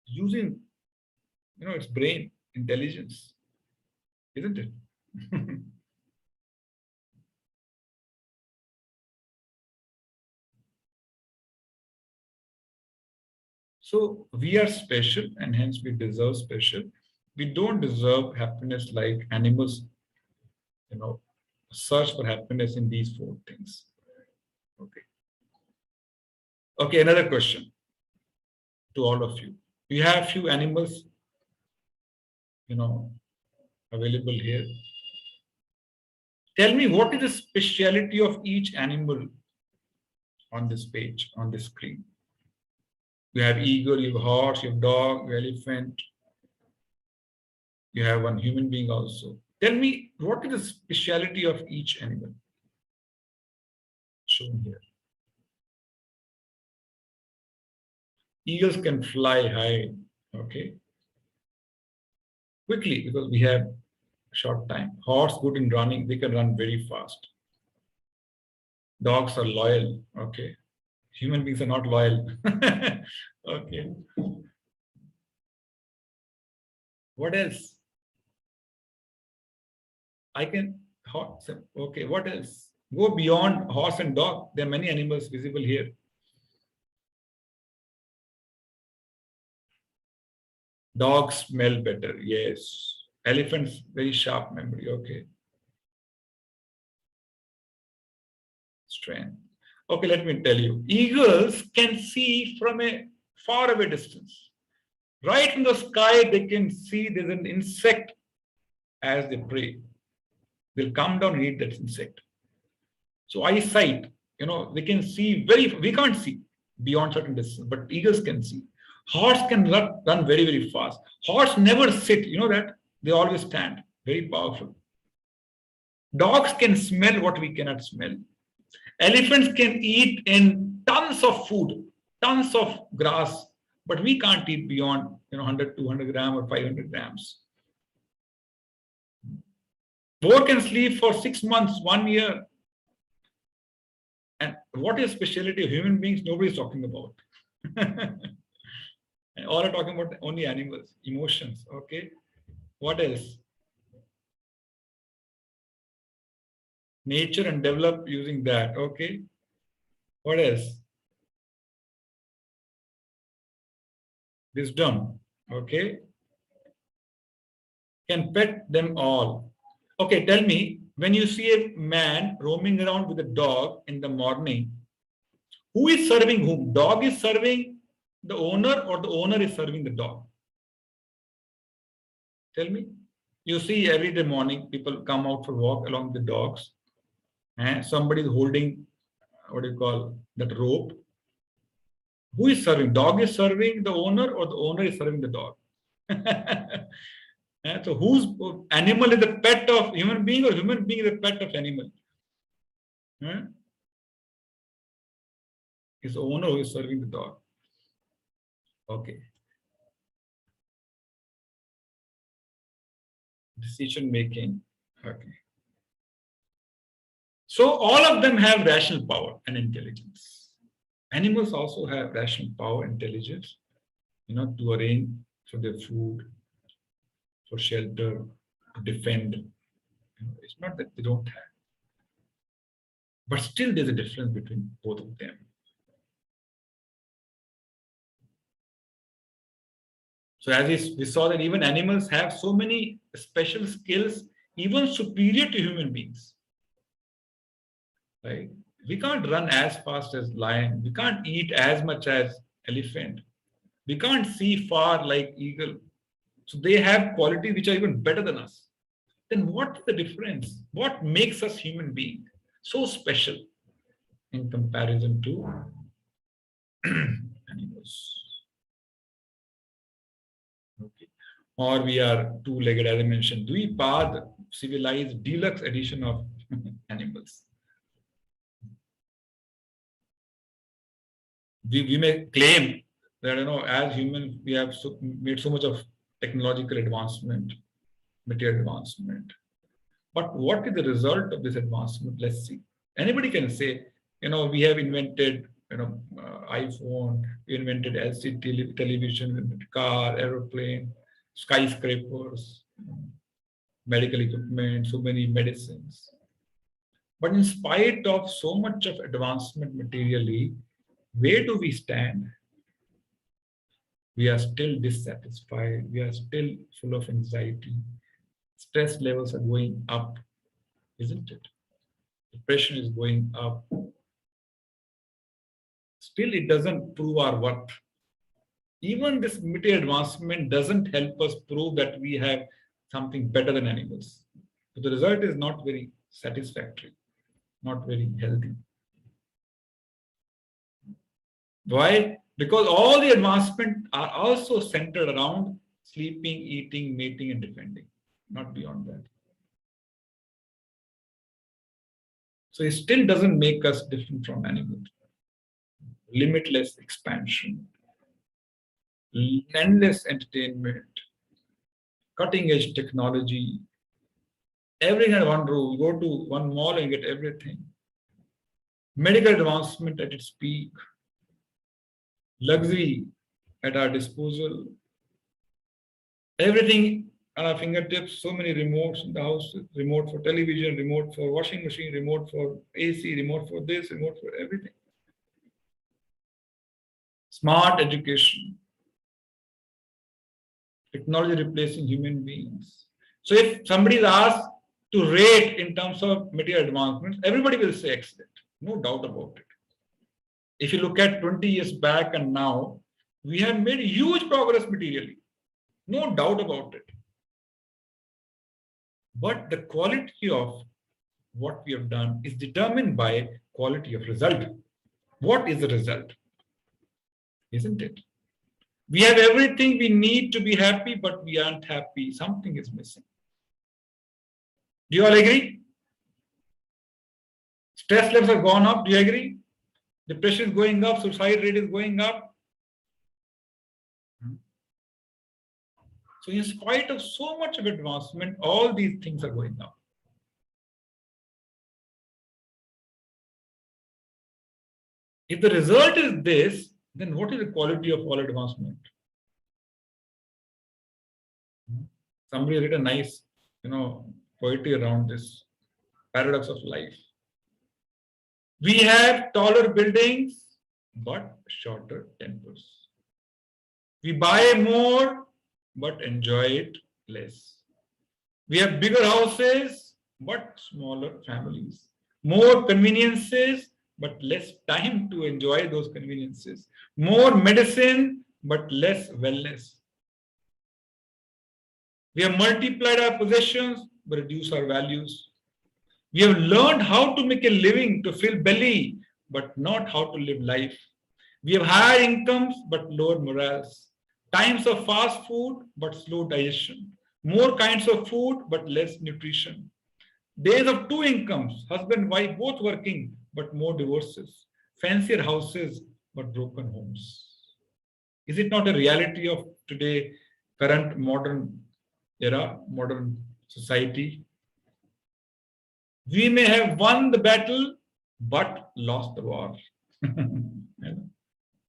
Using, its brain, intelligence, isn't it? So we are special and hence we deserve special. We don't deserve happiness like animals, search for happiness in these four things. Okay. Okay, another question to all of you. We have few animals, you know, available here. Tell me what is the speciality of each animal on this page, on this screen. You have eagle, you have horse, you have dog, you have elephant, you have one human being also. Tell me what is the speciality of each animal shown here. Eagles can fly high, okay, quickly because we have short time. Horse good in running, they can run very fast. Dogs are loyal, okay. Human beings are not loyal. Okay. What else? I can horse. Okay, what else? Go beyond horse and dog. There are many animals visible here. Dogs smell better. Yes. Elephants, very sharp memory. Okay. Strength. Okay, let me tell you. Eagles can see from a far away distance. Right in the sky, they can see there's an insect as they prey. They'll come down and eat that insect. So eyesight, they can see we can't see beyond certain distance, but eagles can see. Horse can run very, very fast. Horse never sit, you know that? They always stand. Very powerful. Dogs can smell what we cannot smell. Elephants can eat in tons of food, tons of grass, but we can't eat beyond 100, 200 grams or 500 grams. Boar can sleep for 6 months, 1 year. And what is speciality of human beings? Nobody is talking about. And all are talking about only animals, emotions. Okay. What else? Nature and develop using that. Okay. What else? Wisdom. Okay. Can pet them all. Okay. Tell me, when you see a man roaming around with a dog in the morning, who is serving whom? Dog is serving the owner or the owner is serving the dog? Tell me. You see every day morning people come out for walk along the dogs and somebody is holding what do you call that rope. Who is serving? Dog is serving the owner or the owner is serving the dog? So whose animal is the pet of human being or human being is the pet of animal? It's the owner who is serving the dog. Okay. Decision making. Okay. So all of them have rational power and intelligence. Animals also have rational power, intelligence, to arrange for their food, for shelter, to defend. It's not that they don't have. But still there's a difference between both of them. So as we saw that even animals have so many special skills, even superior to human beings. Right? We can't run as fast as lion. We can't eat as much as elephant. We can't see far like eagle. So they have qualities which are even better than us. Then what is the difference? What makes us human being so special in comparison to animals? Okay. Or we are two-legged, as I mentioned. Dvipad, civilized deluxe edition of animals. We may claim that as humans we have made so much of technological advancement, material advancement. But what is the result of this advancement? Let's see. Anybody can say, we have invented, iPhone, we invented LCD television, car, aeroplane, skyscrapers. medical equipment, so many medicines. But in spite of so much of advancement materially, where do we stand? We are still dissatisfied. We are still full of anxiety. Stress levels are going up, isn't it? Depression is going up. Still, it doesn't prove our worth. Even this material advancement doesn't help us prove that we have something better than animals. So the result is not very satisfactory, not very healthy. Why? Because all the advancement are also centered around sleeping, eating, mating, and defending, not beyond that. So it still doesn't make us different from animals. Limitless expansion, endless entertainment, cutting edge technology, everything at one row. You go to one mall and get everything. Medical advancement at its peak, luxury at our disposal, everything at our fingertips, so many remotes in the house, remote for television, remote for washing machine, remote for AC, remote for this, remote for everything. Smart education, technology replacing human beings. So if somebody is asked to rate in terms of material advancements, everybody will say excellent, no doubt about it. If you look at 20 years back and now, we have made huge progress materially, no doubt about it. But the quality of what we have done is determined by quality of result. What is the result? Isn't it? We have everything we need to be happy, but we aren't happy. Something is missing. Do you all agree? Stress levels have gone up. Do you agree? Depression is going up. Suicide rate is going up. So in spite of so much of advancement, all these things are going up. If the result is this, then what is the quality of all advancement? Somebody read a nice, poetry around this paradox of life. We have taller buildings, but shorter tempers. We buy more, but enjoy it less. We have bigger houses, but smaller families. More conveniences, but less time to enjoy those conveniences. More medicine, but less wellness. We have multiplied our possessions, but reduced our values. We have learned how to make a living to fill belly, but not how to live life. We have higher incomes, but lower morals. Times of fast food, but slow digestion. More kinds of food, but less nutrition. Days of two incomes, husband, wife, both working, but more divorces. Fancier houses, but broken homes. Is it not a reality of today, current modern era, modern society? We may have won the battle, but lost the war.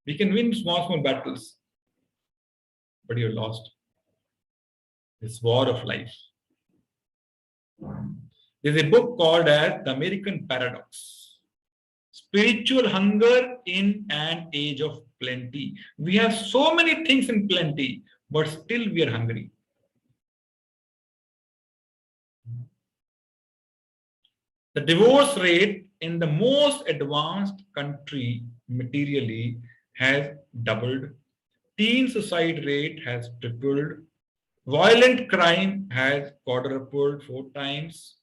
We can win small battles, but you're lost. This war of life. There's a book called as The American Paradox. Spiritual hunger in an age of plenty. We have so many things in plenty, but still we are hungry. The divorce rate in the most advanced country materially has doubled. Teen suicide rate has tripled. Violent crime has quadrupled 4 times.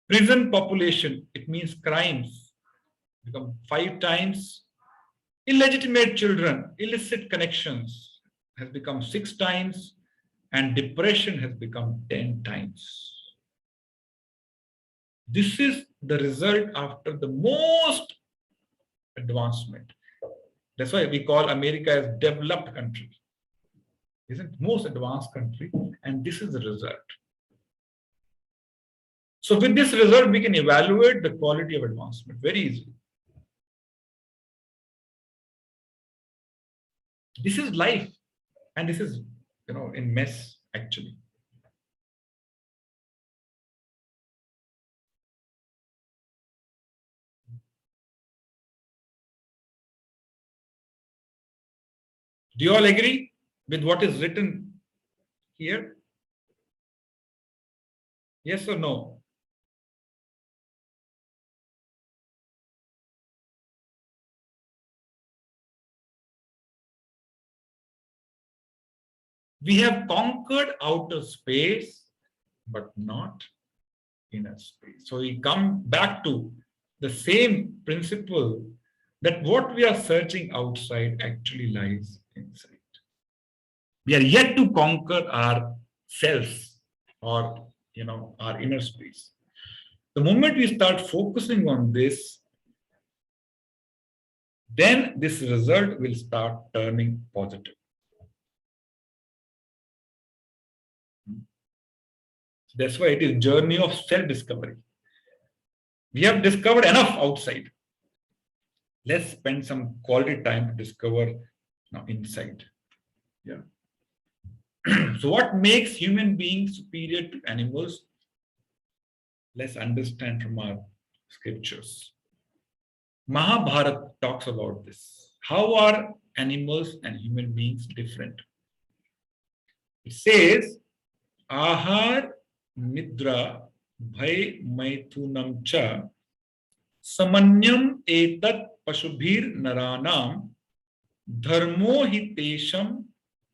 Prison population, it means crimes, become 5 times. Illegitimate children, illicit connections has become 6 times. And depression has become 10 times. This is the result after the most advancement. That's why we call America as developed country. Isn't most advanced country, and this is the result. So with this result, we can evaluate the quality of advancement very easily. This is life, and this is in mess actually. Do you all agree with what is written here? Yes or no? We have conquered outer space, but not inner space. So we come back to the same principle that what we are searching outside actually lies inside. We are yet to conquer our selves or our inner space. The moment we start focusing on this, then this result will start turning positive. That's why it is journey of self-discovery. We have discovered enough outside. Let's spend some quality time to discover now inside. Yeah. So what makes human beings superior to animals? Let's understand from our scriptures. Mahabharata talks about this. How are animals and human beings different? It says, Ahar Nidra Bhai Maithunam Cha Samanyam Etat Pashubhir Naranam Dharmo Hitesham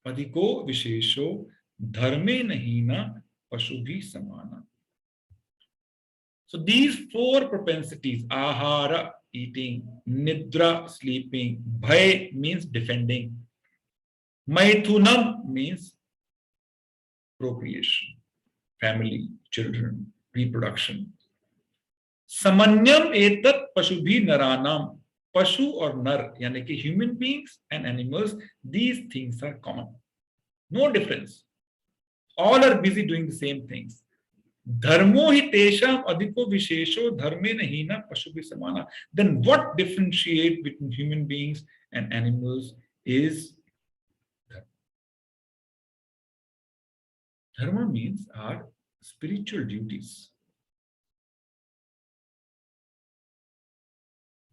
Adhiko Vishesho Dharme Nahina Pashubhi Samana. So these four propensities, ahara, eating, nidra, sleeping, bhai means defending, maithunam means procreation, family, children, reproduction. Samanyam etat pashubhi naranam. Pashu or nar, yani ki human beings and animals, these things are common. No difference. All are busy doing the same things. Dharmo hi tesham adhiko vishesho dharme nahina pashubi samana. Then what differentiate between human beings and animals is dharma. Dharma means our spiritual duties.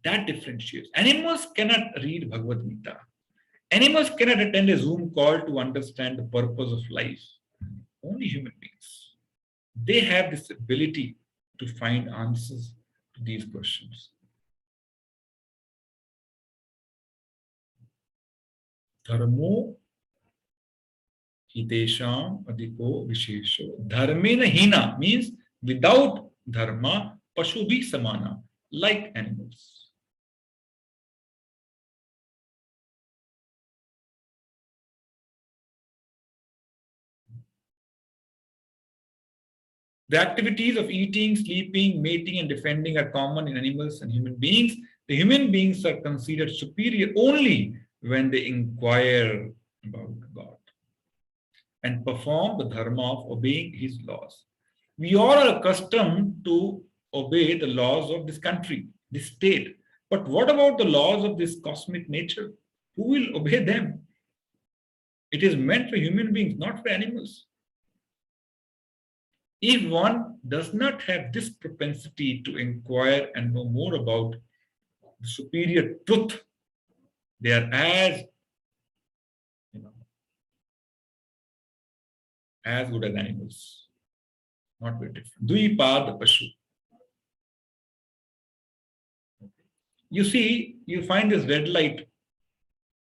That differentiates. Animals cannot read Bhagavad Gita. Animals cannot attend a Zoom call to understand the purpose of life. Only human beings. They have this ability to find answers to these questions. Dharmo hitesham adhiko vishesho. Dharmena hina means without dharma, pashubi samana, like animals. The activities of eating, sleeping, mating, and defending are common in animals and human beings. The human beings are considered superior only when they inquire about God and perform the dharma of obeying his laws. We all are accustomed to obey the laws of this country, this state. But what about the laws of this cosmic nature? Who will obey them? It is meant for human beings, not for animals. If one does not have this propensity to inquire and know more about the superior truth, they are as good as animals, not very different. Dvipad Pashu. You see, you find this red light,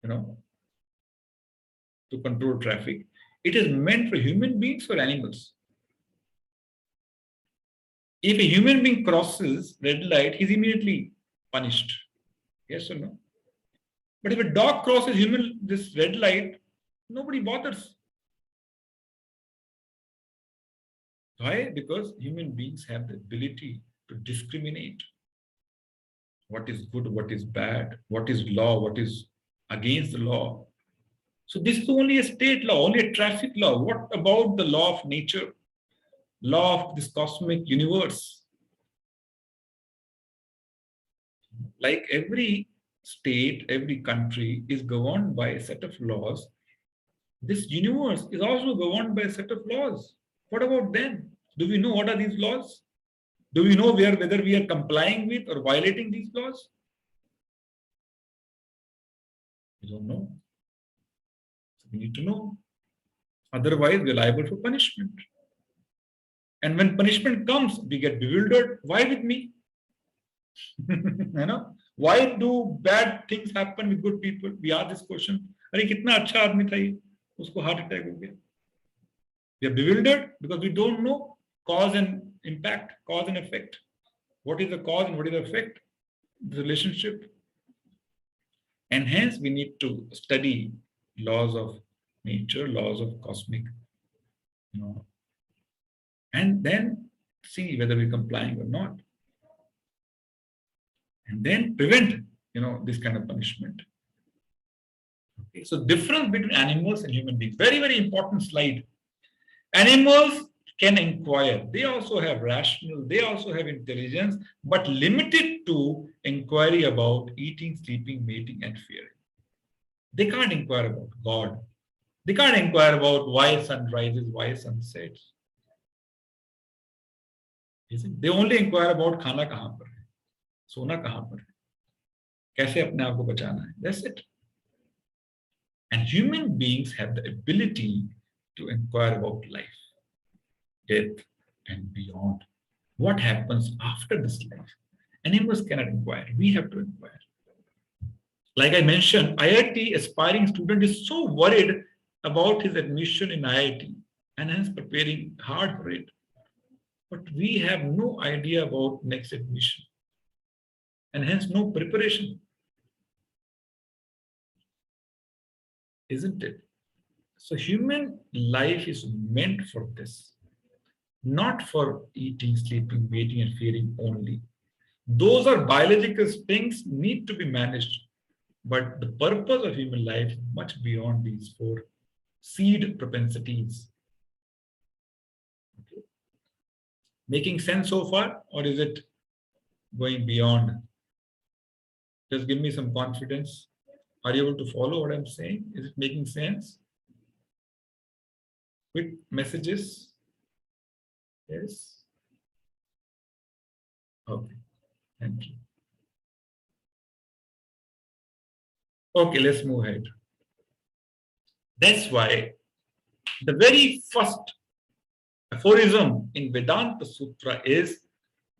to control traffic. It is meant for human beings or animals. If a human being crosses red light, he's immediately punished. Yes or no? But if a dog crosses this red light, nobody bothers. Why? Because human beings have the ability to discriminate what is good, what is bad, what is law, what is against the law. So this is only a state law, only a traffic law. What about the law of nature, law of this cosmic universe? Like every state, every country is governed by a set of laws. This universe is also governed by a set of laws. What about them? Do we know what are these laws? Do we know whether we are complying with or violating these laws? We don't know. We need to know. Otherwise, we're liable for punishment. And when punishment comes, we get bewildered. Why with me? You know, why do bad things happen with good people? We ask this question. अरे कितना अच्छा आदमी था ये, उसको heart attack हो गया. We are bewildered because we don't know cause and impact, cause and effect. What is the cause and what is the effect? The relationship. And hence we need to study laws of nature, laws of cosmic, and then see whether we're complying or not. And then prevent, this kind of punishment. Okay, so difference between animals and human beings. Very, very important slide. Animals can inquire. They also have rational, they also have intelligence, but limited to inquiry about eating, sleeping, mating, and fearing. They can't inquire about God. They can't inquire about why sun rises, why sun sets. They only inquire about खाना कहाँ पर है, सोना कहाँ पर है, कैसे अपने आप को बचाना है. That's it. And human beings have the ability to inquire about life, death, and beyond. What happens after this life? Animals cannot inquire. We have to inquire. Like I mentioned, IIT aspiring student is so worried about his admission in IIT and hence preparing hard for it. But we have no idea about next admission and hence no preparation. Isn't it? So human life is meant for this, not for eating, sleeping, mating, and fearing only. Those are biological things need to be managed. But the purpose of human life is much beyond these four seed propensities. Okay. Making sense so far, or is it going beyond? Just give me some confidence. Are you able to follow what I'm saying? Is it making sense? Quick messages? Yes? Okay, thank you. Okay, let's move ahead. That's why the very first aphorism in Vedanta Sutra is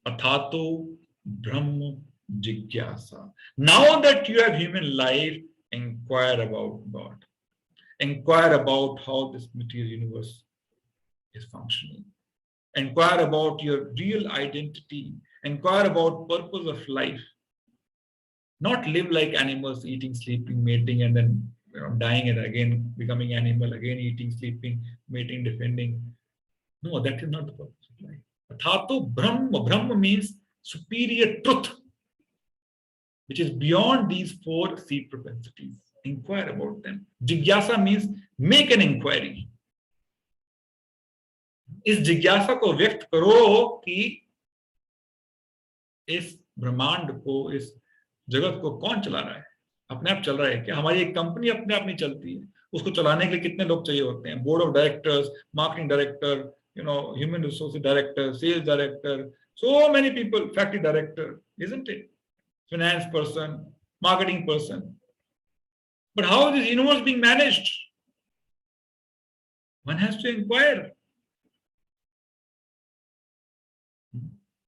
Athato Brahma Jigyasa. Now that you have human life, inquire about God. Inquire about how this material universe is functioning. Inquire about your real identity. Inquire about purpose of life. Not live like animals, eating, sleeping, mating, and then dying and again becoming animal, again eating, sleeping, mating, defending. No, that is not the purpose of life. Athato Brahma. Brahma means superior truth, which is beyond these four seed propensities. Inquire about them. Jigyasa means make an inquiry. इस जिज्ञासा को व्यक्त करो कि इस ब्रह्मांड को, इस जगत को कौन चला रहा है? अपने आप चल रहा है क्या? हमारी एक कंपनी अपने आप नहीं चलती है, उसको चलाने के लिए कितने लोग चाहिए होते हैं? Board of directors, marketing director, human resource director, sales director, so many people, factory director, isn't it? Finance person, marketing person. But how is this universe being managed? One has to inquire.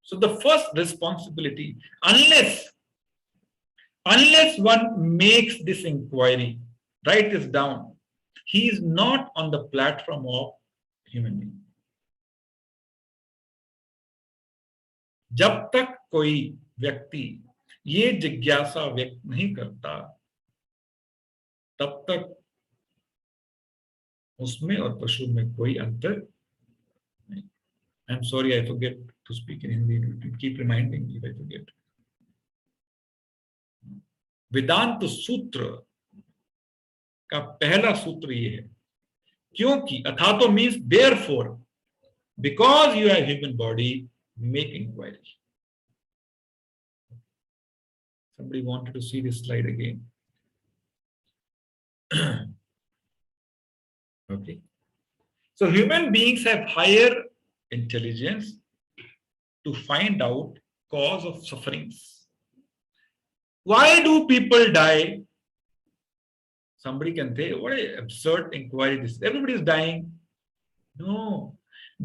So the first responsibility, unless one makes this inquiry, write this down, he is not on the platform of human being. जब तक कोई व्यक्ति ये जिज्ञासा व्यक्त नहीं करता, तब तक उसमें और पशु में कोई अंतर नहीं. I'm sorry, I forget to speak in Hindi. Keep reminding me if I forget. वेदांत सूत्र का पहला सूत्र ये है, क्योंकि अथातो means therefore, because you have human body, make inquiry. Somebody wanted to see this slide again. Okay. So human beings have higher intelligence to find out cause of sufferings. Why do people die? Somebody can say, what an absurd inquiry this is. Everybody is dying. No.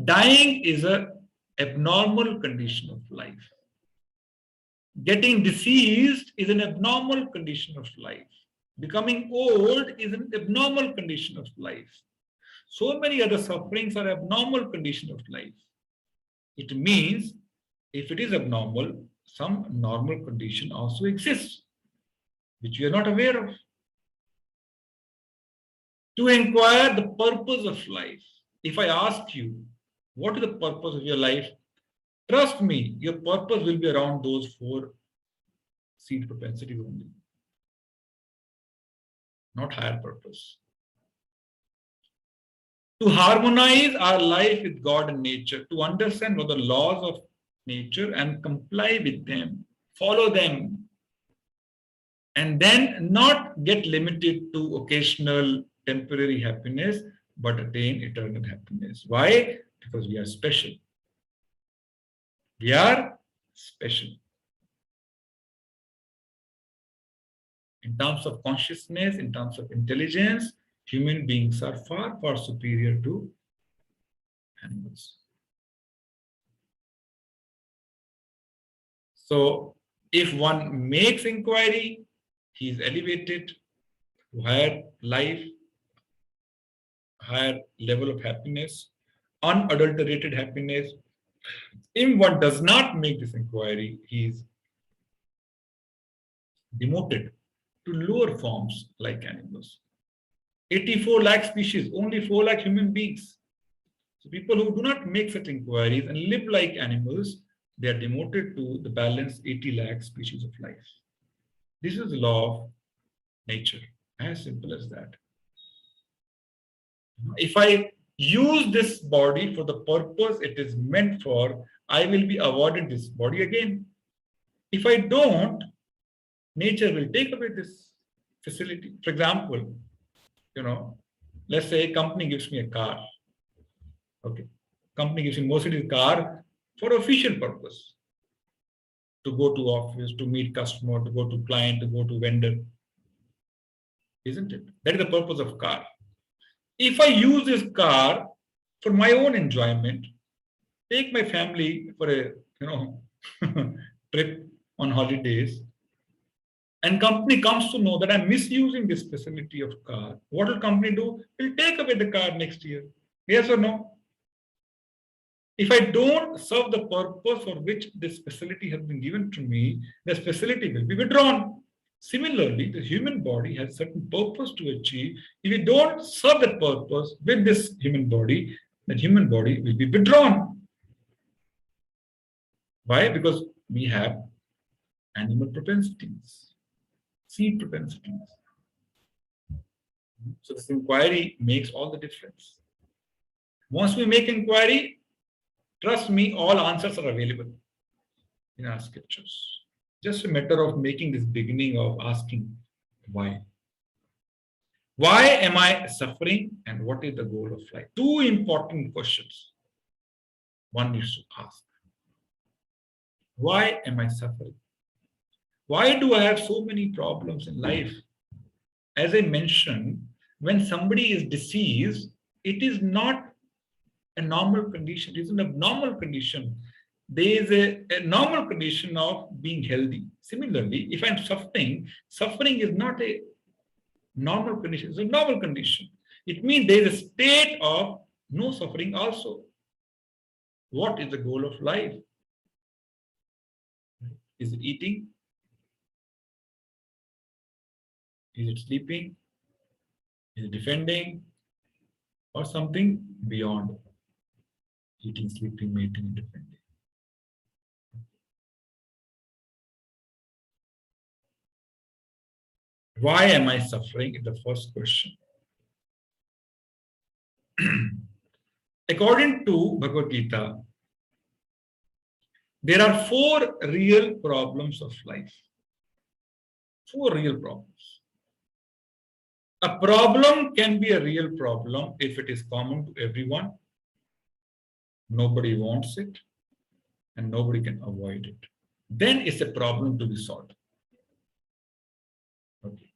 Dying is a abnormal condition of life. Getting deceased is an abnormal condition of life. Becoming old is an abnormal condition of life. So many other sufferings are abnormal condition of life. It means if it is abnormal, some normal condition also exists, which we are not aware of. To inquire the purpose of life. If I ask you, what is the purpose of your life? Trust me, your purpose will be around those 4 seed propensities only, not higher purpose. To harmonize our life with God and nature, to understand what the laws of nature and comply with them, follow them, and then not get limited to occasional temporary happiness, but attain eternal happiness. Why? Because we are special. We are special. In terms of consciousness, in terms of intelligence, human beings are far, far superior to animals. So, if one makes inquiry, he is elevated to higher life, higher level of happiness, unadulterated happiness. If one does not make this inquiry, he is demoted to lower forms like animals. 84 lakh species, only 4 lakh human beings. So people who do not make such inquiries and live like animals, they are demoted to the balanced 80 lakh species of life. This is the law of nature, as simple as that. If I use this body for the purpose it is meant for, I will be awarded this body again. If I don't, nature will take away this facility. For example, let's say a company gives me a car. Okay. Company gives me Mercedes car for official purpose. To go to office, to meet customer, to go to client, to go to vendor. Isn't it? That is the purpose of car. If I use this car for my own enjoyment, take my family for a trip on holidays, and company comes to know that I'm misusing this facility of car, what will company do? Will take away the car next year. Yes or no? If I don't serve the purpose for which this facility has been given to me, this facility will be withdrawn. Similarly, the human body has certain purpose to achieve. If we don't serve that purpose with this human body, that human body will be withdrawn. Why? Because we have animal propensities, seed propensities. So this inquiry makes all the difference. Once we make inquiry, trust me, all answers are available in our scriptures. Just a matter of making this beginning of asking why. Why am I suffering and what is the goal of life? 2 important questions one needs to ask. Why am I suffering? Why do I have so many problems in life? As I mentioned, when somebody is deceased, it is not a normal condition, it is an abnormal condition. There is a normal condition of being healthy. Similarly, if I'm suffering, suffering is not a normal condition, it's a normal condition. It means there is a state of no suffering also. What is the goal of life? Is it eating? Is it sleeping? Is it defending? Or something beyond eating, sleeping, mating, and defending? Why am I suffering? Is the first question. According to Bhagavad Gita, there are 4 real problems of life. 4 real problems. A problem can be a real problem if it is common to everyone. Nobody wants it and nobody can avoid it. Then it's a problem to be solved. Okay.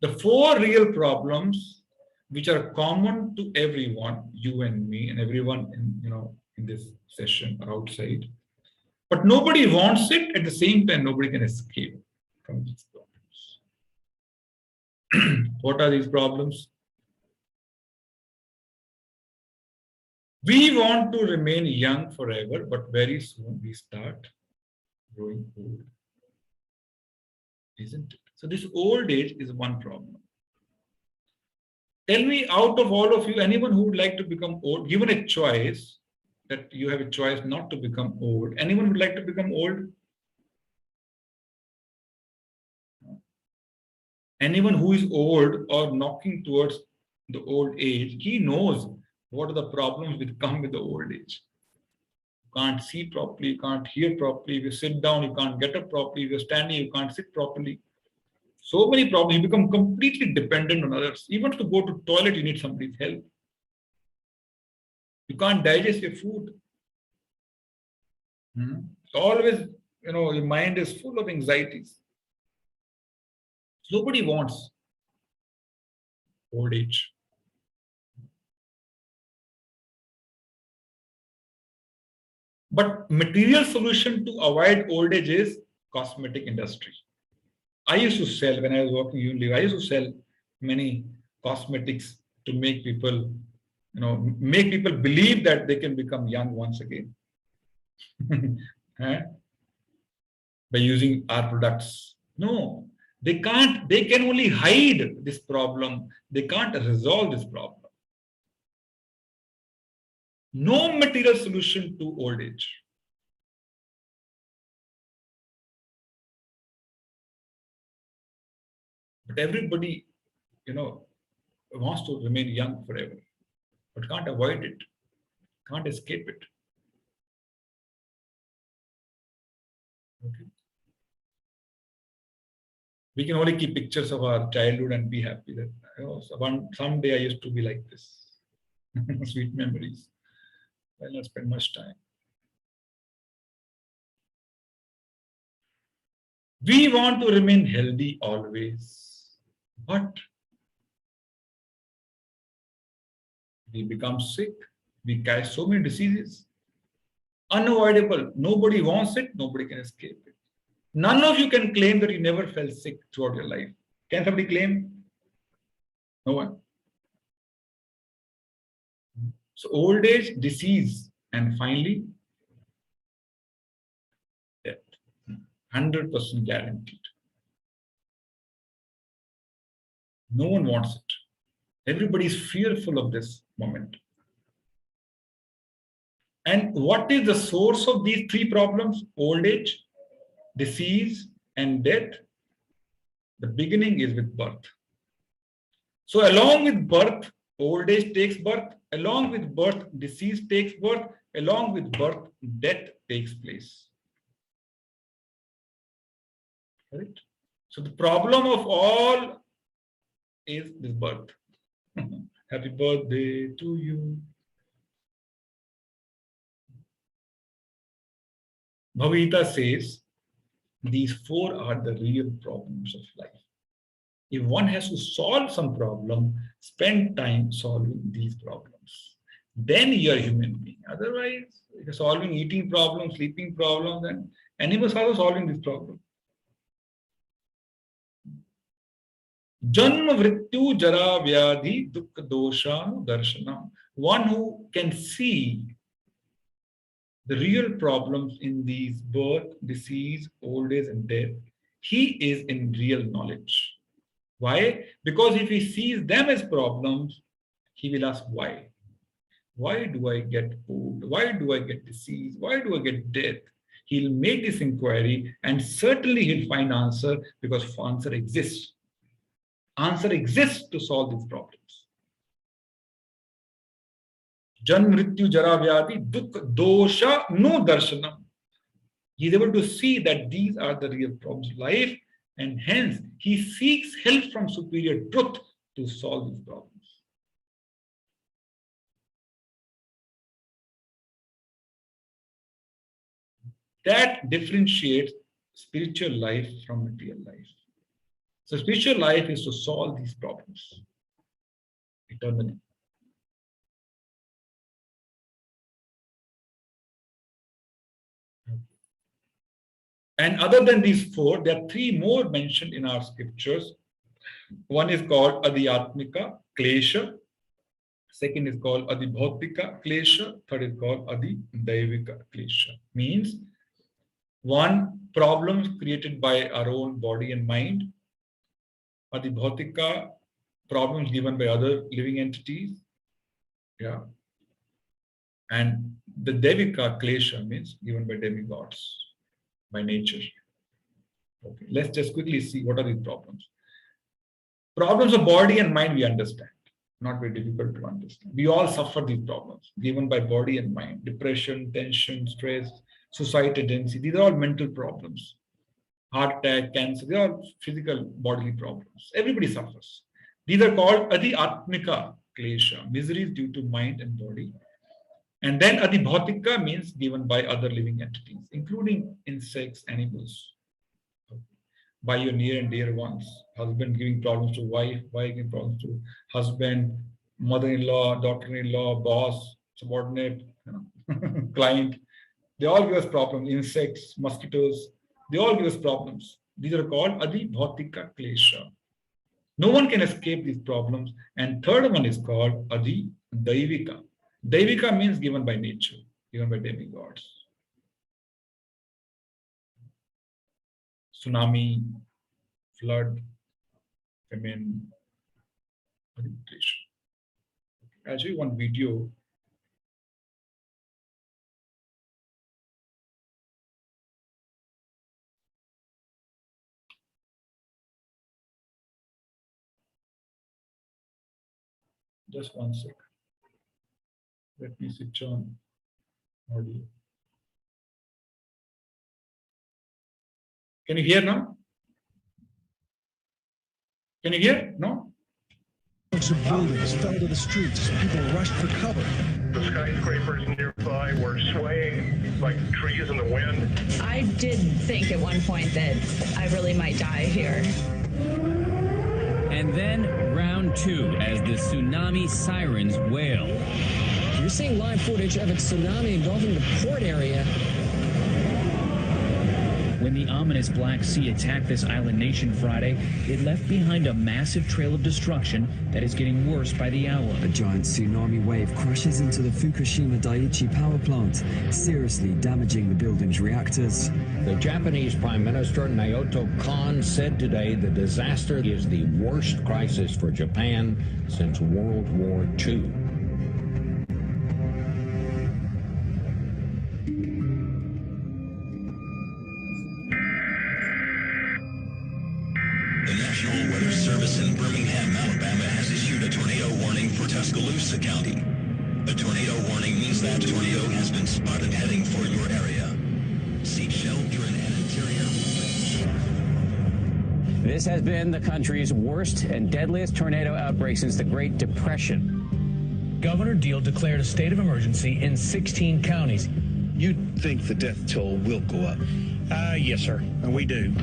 The four real problems which are common to everyone, you and me, and everyone in this session or outside, but nobody wants it. At the same time, nobody can escape from these problems. What are these problems? We want to remain young forever, but very soon we start growing old, isn't it? So this old age is one problem. Tell me, out of all of you, anyone who would like to become old, given a choice, that you have a choice not to become old, anyone would like to become old? Anyone who is old or knocking towards the old age, he knows what are the problems that come with the old age. You can't see properly, you can't hear properly. If you sit down, you can't get up properly. If you're standing, you can't sit properly. So many problems. You become completely dependent on others. Even to go to toilet, you need somebody's help. You can't digest your food. Always, your mind is full of anxieties. Nobody wants old age. But material solution to avoid old age is cosmetic industry. I used to sell, when I was working in Unilever, I used to sell many cosmetics to make people, believe that they can become young once again. By using our products. No, they can't. They can only hide this problem. They can't resolve this problem. No material solution to old age. But everybody, wants to remain young forever, but can't avoid it, can't escape it. Okay. We can only keep pictures of our childhood and be happy that someday I used to be like this. Sweet memories. I'll not spend much time. We want to remain healthy always, but we become sick. We catch so many diseases. Unavoidable. Nobody wants it. Nobody can escape it. None of you can claim that you never felt sick throughout your life. Can somebody claim? No one. So old age, disease, and finally, death. 100% guaranteed. No one wants it. Everybody is fearful of this moment. And what is the source of these three problems? Old age, disease, and death. The beginning is with birth. So along with birth, old age takes birth. Along with birth, disease takes birth. Along with birth, death takes place. Right? So the problem of all is this birth. Happy birthday to you. Bhagavad Gita says these four are the real problems of life. If one has to solve some problem, spend time solving these problems. Then you're a human being. Otherwise, if you're solving eating problems, sleeping problems, and animals are solving this problem. Janma Vrityu Jara Vyadhi Dukkha Dosha Darshanam. One who can see the real problems in these birth, disease, old age, and death, he is in real knowledge. Why? Because if he sees them as problems, he will ask why. Why do I get old? Why do I get disease? Why do I get death? He'll make this inquiry and certainly he'll find answer because answer exists. Answer exists to solve these problems. Jan Mrityu Jara Vyadi Dukh Dosha No Darshanam. He is able to see that these are the real problems of life, and hence he seeks help from superior truth to solve these problems. That differentiates spiritual life from material life. So spiritual life is to solve these problems eternally. And other than these four, there are three more mentioned in our scriptures. One is called Adhyatmika Klesha. Second is called Adhibhautika Klesha. Third is called Adhidaivika Klesha. Means one, problems created by our own body and mind. Adhibhautika, problems given by other living entities. Yeah. And the Devika Klesha means given by demigods, by nature. Okay. Let's just quickly see what are these problems. Problems of body and mind we understand. Not very difficult to understand. We all suffer these problems given by body and mind. Depression, tension, stress, suicide tendency. These are all mental problems. Heart attack, cancer, they are all physical bodily problems. Everybody suffers. These are called Adhyatmika Klesha, miseries due to mind and body. And then Adhibhautika means given by other living entities, including insects, animals, by your near and dear ones. Husband giving problems to wife giving problems to husband, mother-in-law, daughter-in-law, boss, subordinate, client. They all give us problems. Insects, mosquitoes, they all give us problems. These are called Adhibhautika Klesha. No one can escape these problems. And third one is called Adhidaivika. Daivika means given by nature, given by demigods. Tsunami, flood, famine, depression. I'll show you one video. Just one second. Let me switch on audio. Can you hear now? Can you hear? No? Of buildings fell to the streets as people rushed for cover. The skyscrapers nearby were swaying like trees in the wind. I did think at one point that I really might die here. And then round two as the tsunami sirens wail. You're seeing live footage of a tsunami engulfing the port area. When the ominous Black Sea attacked this island nation Friday, it left behind a massive trail of destruction that is getting worse by the hour. A giant tsunami wave crashes into the Fukushima Daiichi power plant, seriously damaging the building's reactors. The Japanese Prime Minister Naoto Kan said today the disaster is the worst crisis for Japan since World War II. The National Weather Service in Birmingham, Alabama has issued a tornado warning for Tuscaloosa County. A tornado warning means that a tornado has been spotted heading for your area. Seek shelter in an interior. This has been the country's worst and deadliest tornado outbreak since the Great Depression. Governor Deal declared a state of emergency in 16 counties. You think the death toll will go up? Yes, sir, and we do.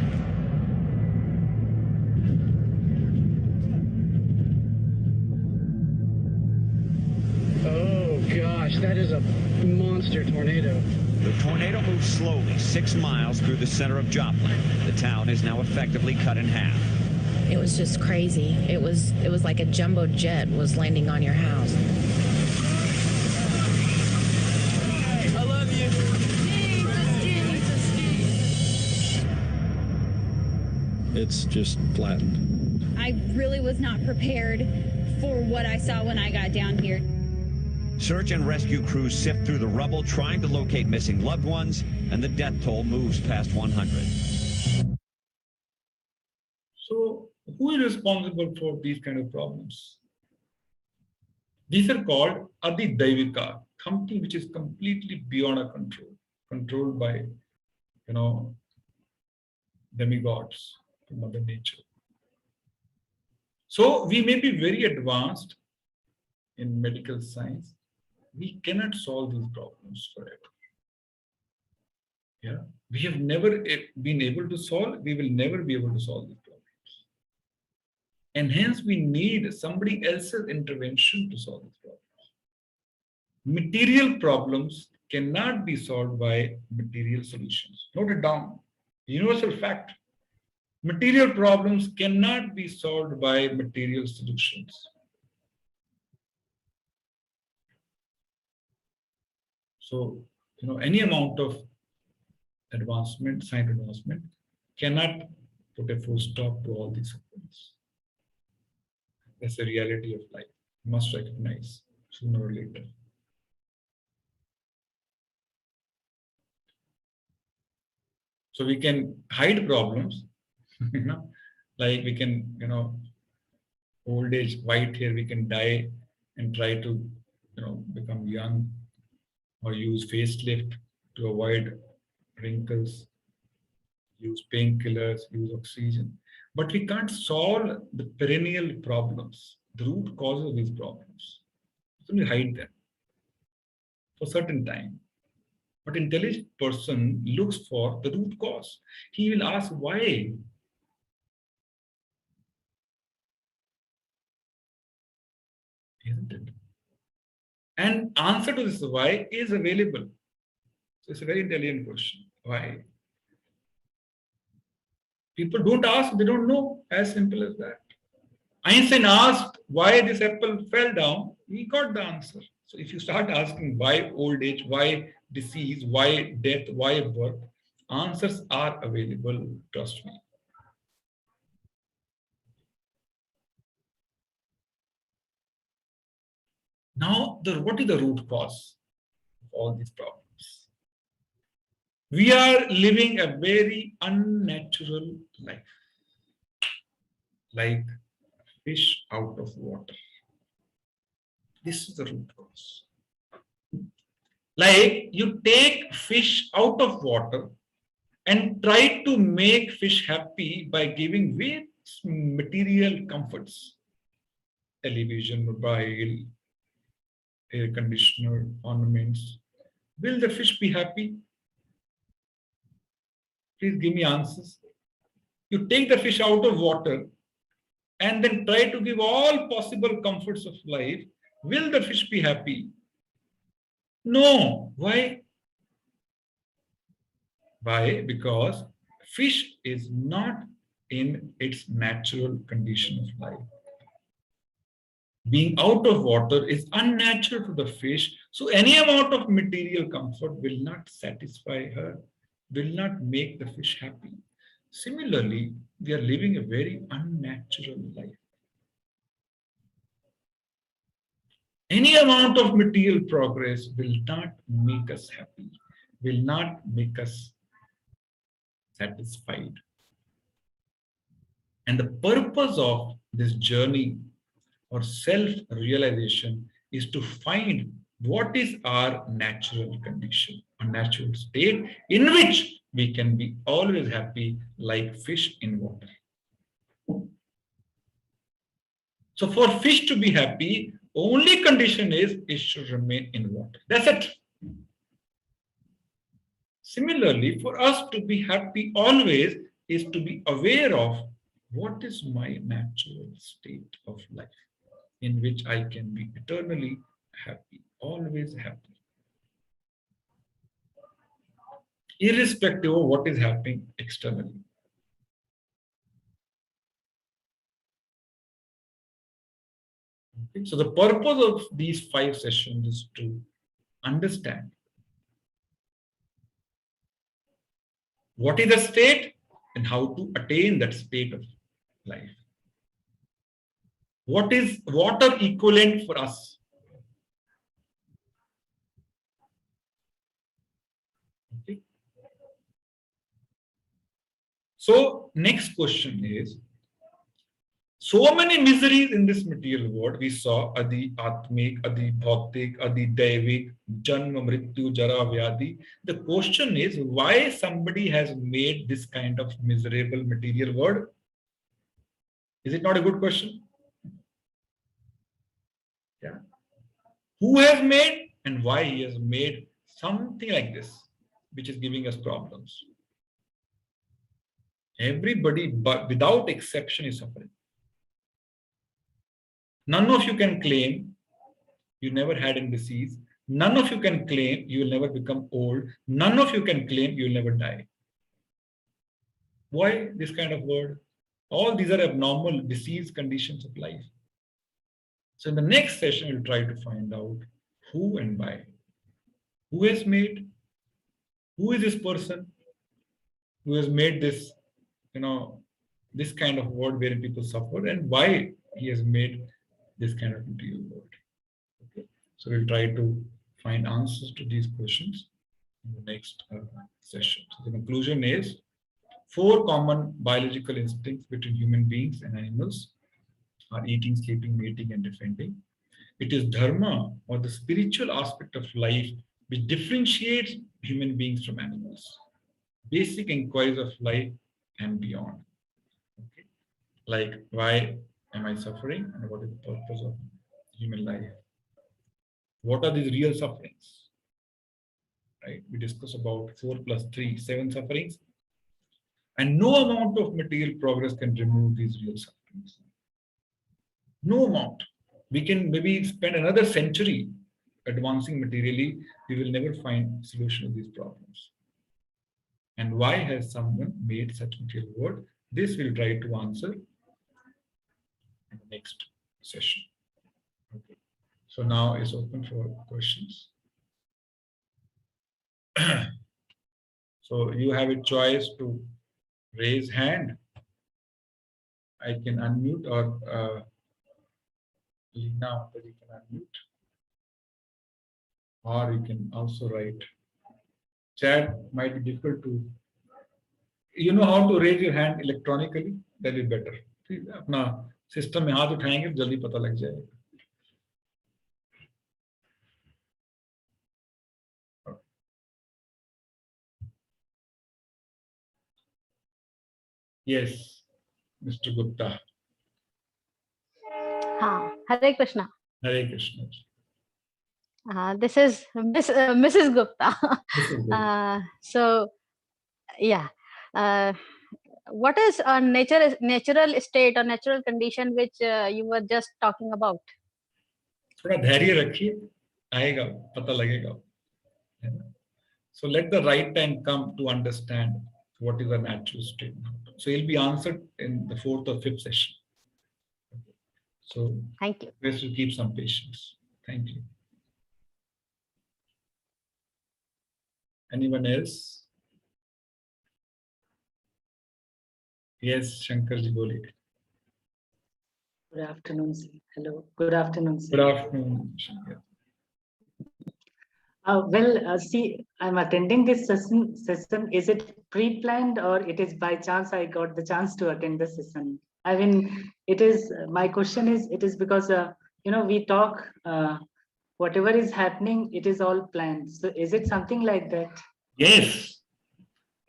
Oh, gosh, that is a monster tornado. The tornado moved slowly 6 miles through the center of Joplin. The town is now effectively cut in half. It was just crazy. It was like a jumbo jet was landing on your house. I love you. It's just flattened. I really was not prepared for what I saw when I got down here. Search and rescue crews sift through the rubble trying to locate missing loved ones, and the death toll moves past 100. So, who is responsible for these kind of problems? These are called Adhidaivika, something which is completely beyond our control, controlled by, demigods, Mother Nature. So, we may be very advanced in medical science. We cannot solve these problems forever. Yeah, we have never been able to solve. We will never be able to solve these problems. And hence we need somebody else's intervention to solve these problems. Material problems cannot be solved by material solutions. Note it down. Universal fact. Material problems cannot be solved by material solutions. So, any amount of advancement, science advancement, cannot put a full stop to all these problems. That's the reality of life. You must recognize sooner or later. So we can hide problems, like we can, old age, white hair, we can dye and try to, become young, or use facelift to avoid wrinkles, use painkillers, use oxygen. But we can't solve the perennial problems, the root cause of these problems. So we hide them for a certain time. But intelligent person looks for the root cause. He will ask why. Isn't it? And answer to this why is available. So it's a very intelligent question. Why? People don't ask, they don't know. As simple as that. Einstein asked why this apple fell down. He got the answer. So if you start asking why old age, why disease, why death, why birth, answers are available, trust me. Now, what is the root cause of all these problems? We are living a very unnatural life, like fish out of water. This is the root cause. Like you take fish out of water and try to make fish happy by giving various material comforts. Television, mobile, air conditioner, ornaments. Will the fish be happy? Please give me answers. You take the fish out of water and then try to give all possible comforts of life. Will the fish be happy? No. Why? Why? Because fish is not in its natural condition of life. Being out of water is unnatural to the fish, so any amount of material comfort will not satisfy her, will not make the fish happy. Similarly, we are living a very unnatural life. Any amount of material progress will not make us happy, will not make us satisfied. And the purpose of this journey or self-realization is to find what is our natural condition, a natural state in which we can be always happy like fish in water. So for fish to be happy, only condition is it should remain in water. That's it. Similarly, for us to be happy always is to be aware of what is my natural state of life in which I can be eternally happy, always happy, irrespective of what is happening externally. Okay? So the purpose of these 5 sessions is to understand what is the state and how to attain that state of life. What is water equivalent for us? Okay. So next question is, so many miseries in this material world we saw, adi atmik, adi bhautik, adi daivik, janma mrityu, jara vyadi. The question is why somebody has made this kind of miserable material world? Is it not a good question? Yeah. Who has made and why he has made something like this, which is giving us problems? Everybody, but without exception, is suffering. None of you can claim you never had a disease. None of you can claim you will never become old. None of you can claim you will never die. Why this kind of word? All these are abnormal disease conditions of life. So in the next session, we'll try to find out who and why. Who has made? Who is this person who has made this, this kind of world wherein people suffer, and why he has made this kind of material world? Okay. So we'll try to find answers to these questions in the next session. So the conclusion is 4 common biological instincts between human beings and animals are eating, sleeping, mating, and defending. It is dharma, or the spiritual aspect of life, which differentiates human beings from animals. Basic inquiries of life and beyond. Okay? Like, why am I suffering, and what is the purpose of human life? What are these real sufferings? Right? We discuss about 4 plus 3, 7 sufferings. And no amount of material progress can remove these real sufferings. No amount. We can maybe spend another century advancing materially, we will never find solution to these problems. And why has someone made such material world? This we'll try to answer in the next session. Okay. So now it's open for questions. So you have a choice to raise hand. I can unmute, or Lina, you can unmute. Or you can also write. Chat might be difficult to. You know how to raise your hand electronically? That is better. अपना system में हाथ उठाएंगे तो जल्दी पता लग जाएगा. Yes, Mr. Gupta. Hare Krishna. Hare Krishna. This is Mrs. Gupta. So, yeah. What is a natural state or natural condition which you were just talking about? थोड़ा धैर्य रखिए, आएगा, पता लगेगा. So let the right time come to understand what is a natural state. So it'll be answered in the 4th or 5th session. So thank you. Best to keep some patience. Thank you. Anyone else? Yes, Shankar ji, boli. Good afternoon, sir. Hello. Good afternoon, sir. Good afternoon, Shankar. See, I'm attending this session. Is it pre-planned, or it is by chance I got the chance to attend the session? I mean, it is, my question is, it is because, we talk, whatever is happening, it is all planned. So is it something like that? Yes.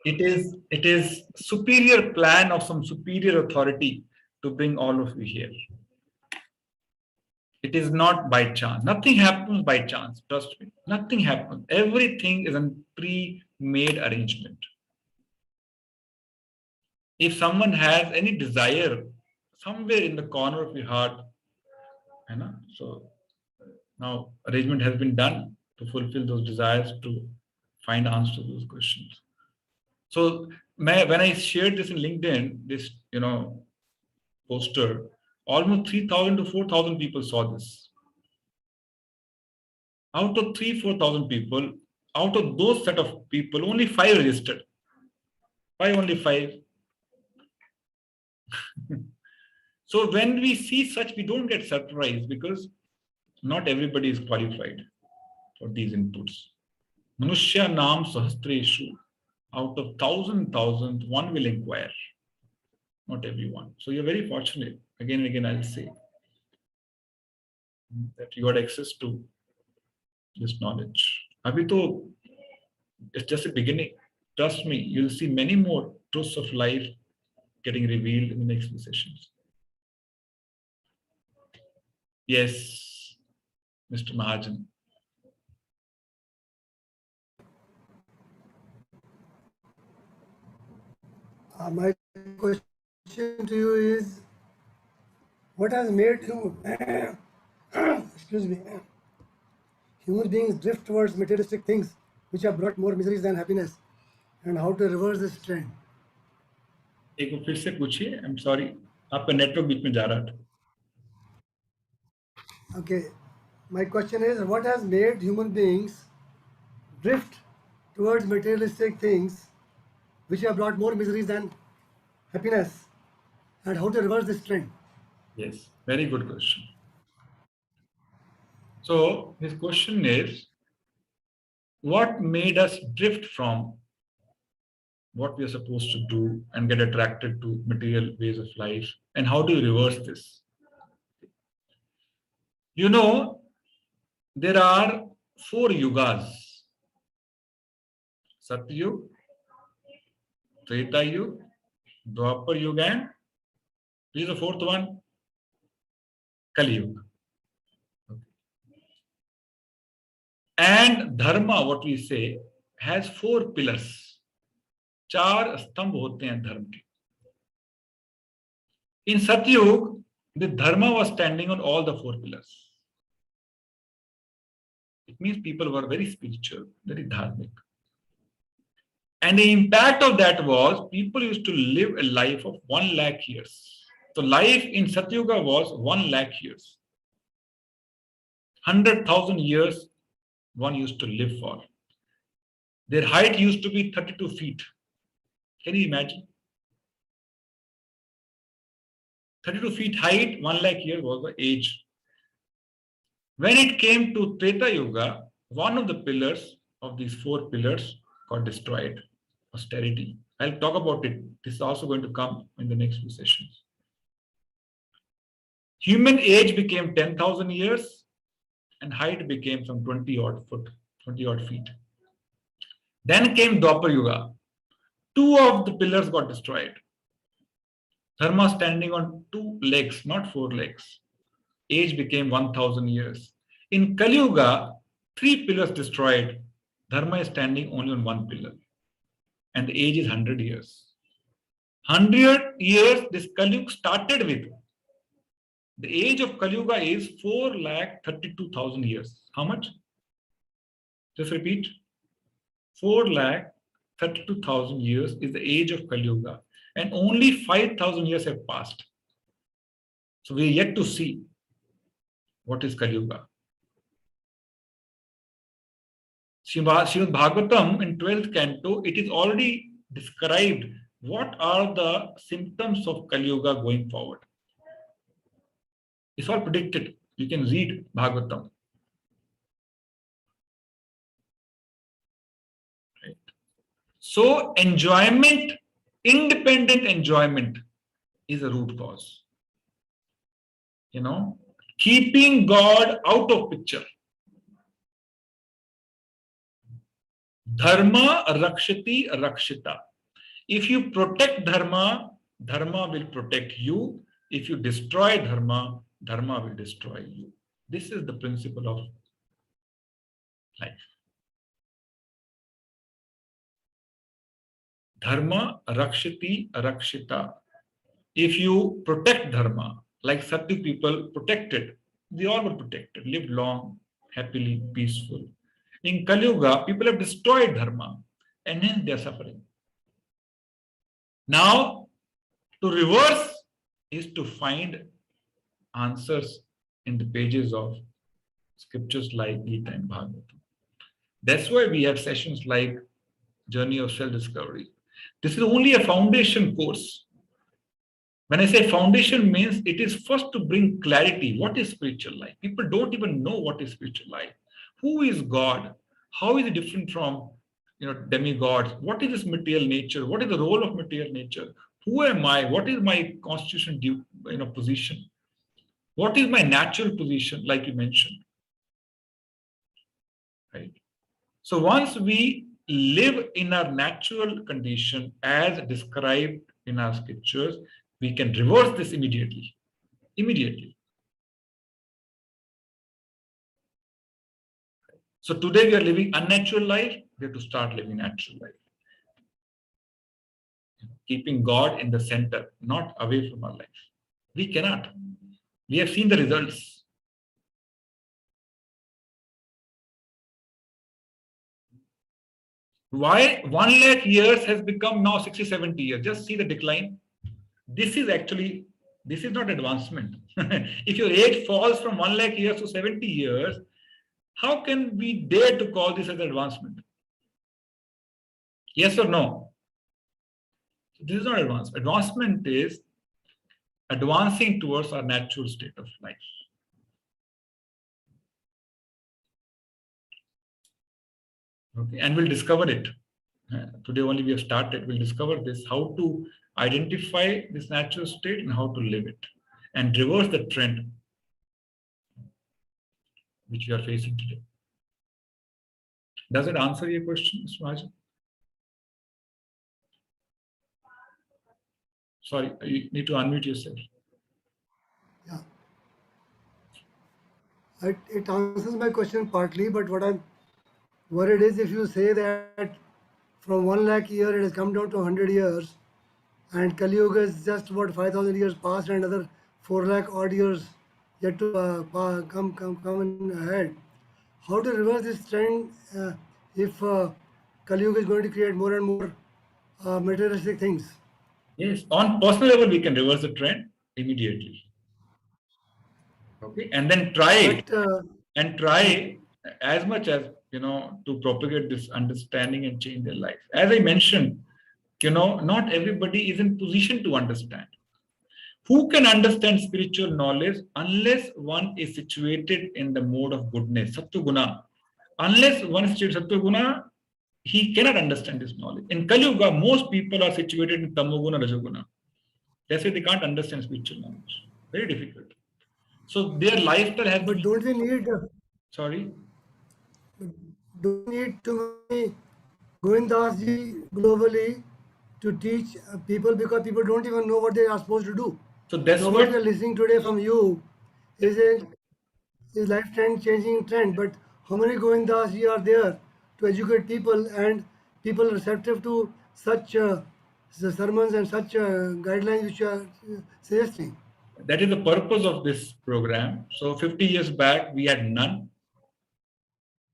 It is superior plan of some superior authority to bring all of you here. It is not by chance. Nothing happens by chance. Trust me. Nothing happens. Everything is a pre-made arrangement. If someone has any desire somewhere in the corner of your heart, so now arrangement has been done to fulfill those desires, to find answers to those questions. So when I shared this in LinkedIn, this poster, almost 3,000 to 4,000 people saw this. Out of 3,000-4,000 people, out of those set of people, only 5 registered. Why only 5? So when we see such, we don't get surprised, because not everybody is qualified for these inputs. Manushya naam sahastreshu. Out of thousands, one will inquire. Not everyone. So you're very fortunate. Again and again, I'll say that you got access to this knowledge. Abhi it's just a beginning. Trust me, you'll see many more truths of life getting revealed in the next few sessions. Yes, Mr. Mahajan. My question to you is, what has made you, excuse me, human beings drift towards materialistic things which have brought more miseries than happiness, and how to reverse this trend? एक बार फिर से पूछिए, I am sorry, आपका network बीच में जा रहा था. Okay, my question is, what has made human beings drift towards materialistic things which have brought more miseries than happiness, and how to reverse this trend? Yes, very good question. So his question is, what made us drift from what we are supposed to do and get attracted to material ways of life, and how do you reverse this? You know, there are 4 yugas: Satyug, Treta Yuga, Dwapar Yuga, and this is the 4th one, Kali Yuga. And dharma, what we say, has 4 pillars. 4 स्तंभ होते हैं धर्म के. In Satyug, the dharma was standing on all the 4 pillars. It means people were very spiritual, very dharmic. And the impact of that was people used to live a life of 1 lakh years. So life in Satyuga was 1 lakh years. 100,000 years one used to live for. Their height used to be 32 feet. Can you imagine? 32 feet height, 1 lakh years was the age. When it came to Treta Yuga, one of the pillars of these 4 pillars got destroyed: austerity. I'll talk about it. This is also going to come in the next few sessions. Human age became 10,000 years and height became some 20 odd feet. Then came Dwapar Yuga. 2 of the pillars got destroyed. Dharma standing on 2 legs, not 4 legs. Age became 1,000 years. In Kali Yuga, 3 pillars destroyed. Dharma is standing only on 1 pillar. And the age is 100 years. 100 years this Kali Yuga started with. The age of Kali Yuga is 4,32,000 years. How much? Just repeat. 4,32,000 years is the age of Kali Yuga. And only 5,000 years have passed. So we are yet to see what is Kali Yuga. Srimad Bhagavatam in 12th canto, it is already described what are the symptoms of Kali Yuga going forward. It's all predicted. You can read Bhagavatam. Right. So enjoyment, independent enjoyment is a root cause. You know, keeping God out of picture. Dharma rakshati rakshita. If you protect dharma, dharma will protect you. If you destroy dharma, dharma will destroy you. This is the principle of life. Dharma rakshati rakshita. If you protect dharma, like Satya people protected, they all were protected, lived long, happily, peaceful. In Kali Yuga, people have destroyed dharma, and hence they are suffering. Now, to reverse is to find answers in the pages of scriptures like Gita and Bhagavatam. That's why we have sessions like Journey of Self-Discovery. This is only a foundation course. When I say foundation, means it is first to bring clarity. What is spiritual life? People don't even know what is spiritual life. Who is God? How is it different from demigods? What is this material nature? What is the role of material nature? Who am I? What is my constitution position? What is my natural position, like you mentioned? Right. So once we live in our natural condition as described in our scriptures, we can reverse this immediately. Immediately. So today we are living unnatural life. We have to start living natural life. Keeping God in the center, not away from our life. We cannot. We have seen the results. Why 1 lakh years has become now 60, 70 years? Just see the decline. This is not advancement. If your age falls from 1 lakh years to 70 years, how can we dare to call this as advancement? Yes or no? This is not advancement. Advancement is advancing towards our natural state of life. Okay, and we'll discover it. Today only we have started. We'll discover this, how to identify this natural state and how to live it and reverse the trend which we are facing today. Does it answer your question, Mr. Madan? Sorry, you need to unmute yourself. Yeah. It answers my question partly, but what I'm worried is if you say that from 1 lakh year it has come down to 100 years and Kali Yuga is just about 5,000 years past and another 4 lakh odd years yet to come in ahead. How to reverse this trend if Kali Yuga is going to create more and more materialistic things? Yes, on personal level, we can reverse the trend immediately. Okay, and then try as much as to propagate this understanding and change their life. As I mentioned, not everybody is in position to understand. Who can understand spiritual knowledge unless one is situated in the mode of goodness, Sattva Guna? Unless one is situated in Sattva Guna, he cannot understand this knowledge. In Kali Yuga, most people are situated in Tamoguna, Rajoguna. That's why they can't understand spiritual knowledge. Very difficult. So their lifestyle has. But don't we need? Sorry. Do we need too many Govindas ji globally to teach people, because people don't even know what they are supposed to do? So that's what we are listening today from you is a life trend changing trend. But how many Govindas ji are there to educate people and people receptive to such sermons and such guidelines which you are suggesting? That is the purpose of this program. So 50 years back, we had none.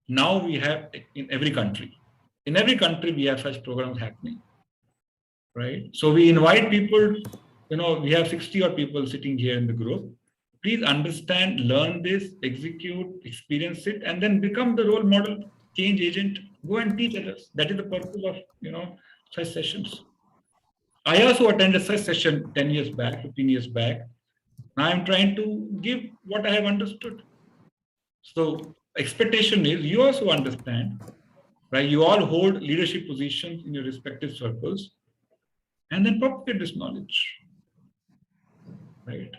Now we have in every country. In every country, we have such programs happening. Right? So we invite people, we have 60 odd people sitting here in the group. Please understand, learn this, execute, experience it, and then become the role model, change agent, go and teach others. That is the purpose of, such sessions. I also attended such session 10 years back, 15 years back. Now I'm trying to give what I have understood. So expectation is you also understand, right? You all hold leadership positions in your respective circles and then propagate this knowledge, right?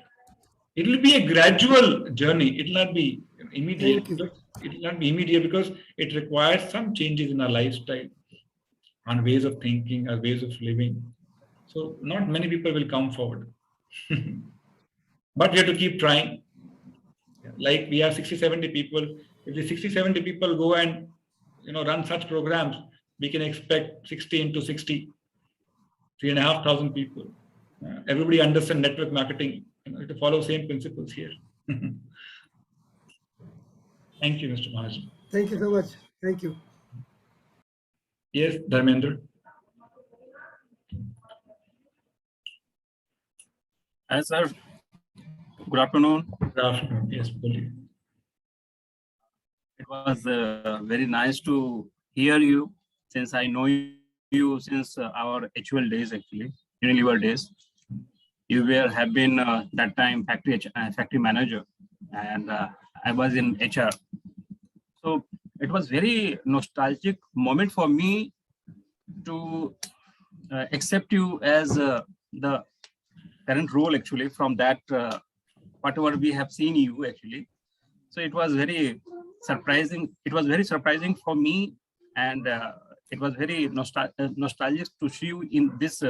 It will be a gradual journey. It will not be immediate. It will not be immediate because it requires some changes in our lifestyle, on ways of thinking, our ways of living. So not many people will come forward. But we have to keep trying. Like we have 60, 70 people. If the 60, 70 people go and run such programs, we can expect 60 into 60, 3,500 people. Everybody understands network marketing. To follow same principles here. Thank you, Mr. Mahajan. Thank you so much. Thank you. Yes, Dharmendra. Yes, sir. Good afternoon. Good afternoon. Yes, please. It was very nice to hear you, since I know you since our actual days, actually, Unilever days. You have been that time factory manager, and I was in HR. So it was very nostalgic moment for me to accept you as the current role, actually, from that whatever we have seen you, actually. So it was very surprising. It was very surprising for me, and it was very nostalgic to see you in this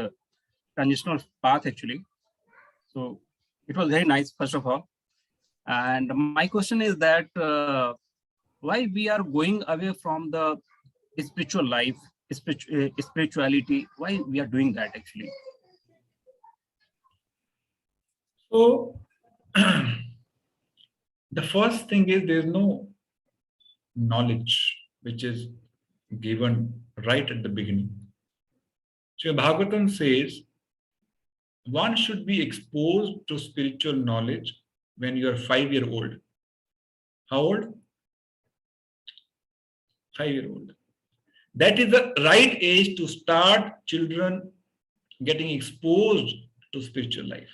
transitional path, actually. So it was very nice, first of all. And my question is that why we are going away from the spiritual life, spirituality? Why we are doing that, actually? So The first thing is there is no knowledge which is given right at the beginning. So Bhagavatam says one should be exposed to spiritual knowledge when you are 5-year-old. How old? 5-year-old. That is the right age to start children getting exposed to spiritual life.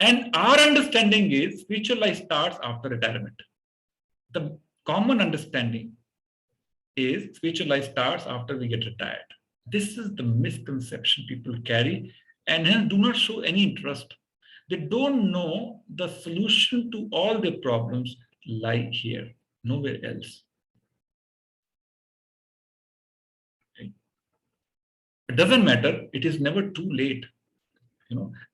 And our understanding is spiritual life starts after retirement. The common understanding is spiritual life starts after we get retired. This is the misconception people carry and hence do not show any interest. They don't know the solution to all their problems lie here, nowhere else. Okay. It doesn't matter. It is never too late.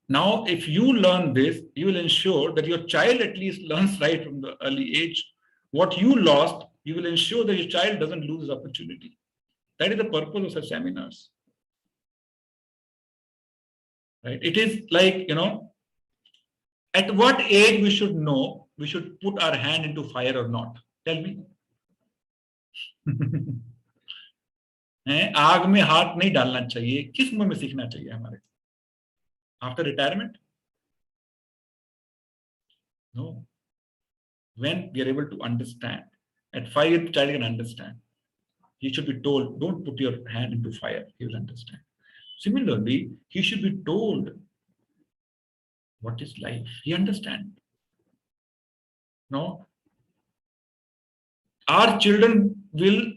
Now, if you learn this, you will ensure that your child at least learns right from the early age. What you lost, you will ensure that your child doesn't lose this opportunity. That is the purpose of such seminars. Right? It is like, at what age we should know we should put our hand into fire or not? Tell me. आग में हाथ नहीं डालना चाहिए. किस उम्र में सीखना चाहिए हमारे? After retirement? No. When we are able to understand, at 5 years, child can understand. He should be told, don't put your hand into fire. He will understand. Similarly, he should be told what is life. He understands. No. Our children will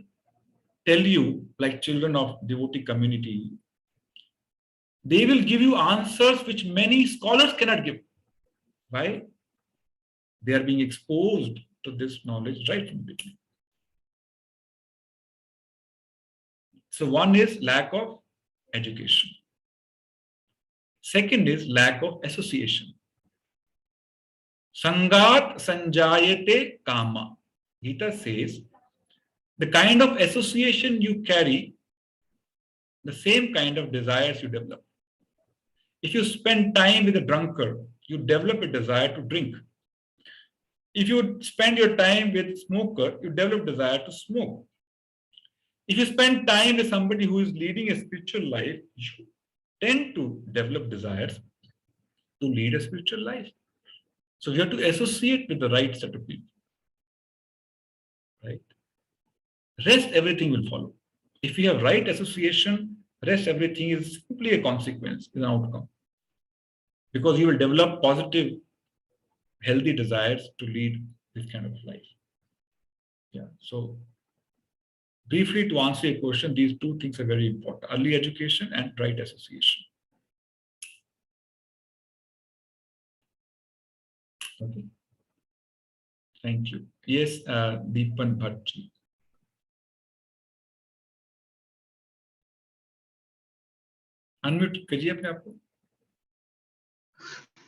tell you, like children of devotee community, they will give you answers which many scholars cannot give. Why? They are being exposed to this knowledge right from the beginning. So one is lack of education. Second is lack of association. Sangat sanjayate kama. Gita says, the kind of association you carry, the same kind of desires you develop. If you spend time with a drunkard, you develop a desire to drink. If you spend your time with a smoker, you develop desire to smoke. If you spend time with somebody who is leading a spiritual life, you tend to develop desires to lead a spiritual life. So you have to associate with the right set of people. Right? Rest, everything will follow. If you have right association, rest, everything is simply a consequence, is an outcome. Because you will develop positive, healthy desires to lead this kind of life. Yeah. So briefly to answer your question, these two things are very important: early education and right association. Okay. Thank you. Yes, Deepan Bhattji. Unmute करिए अपने आप को.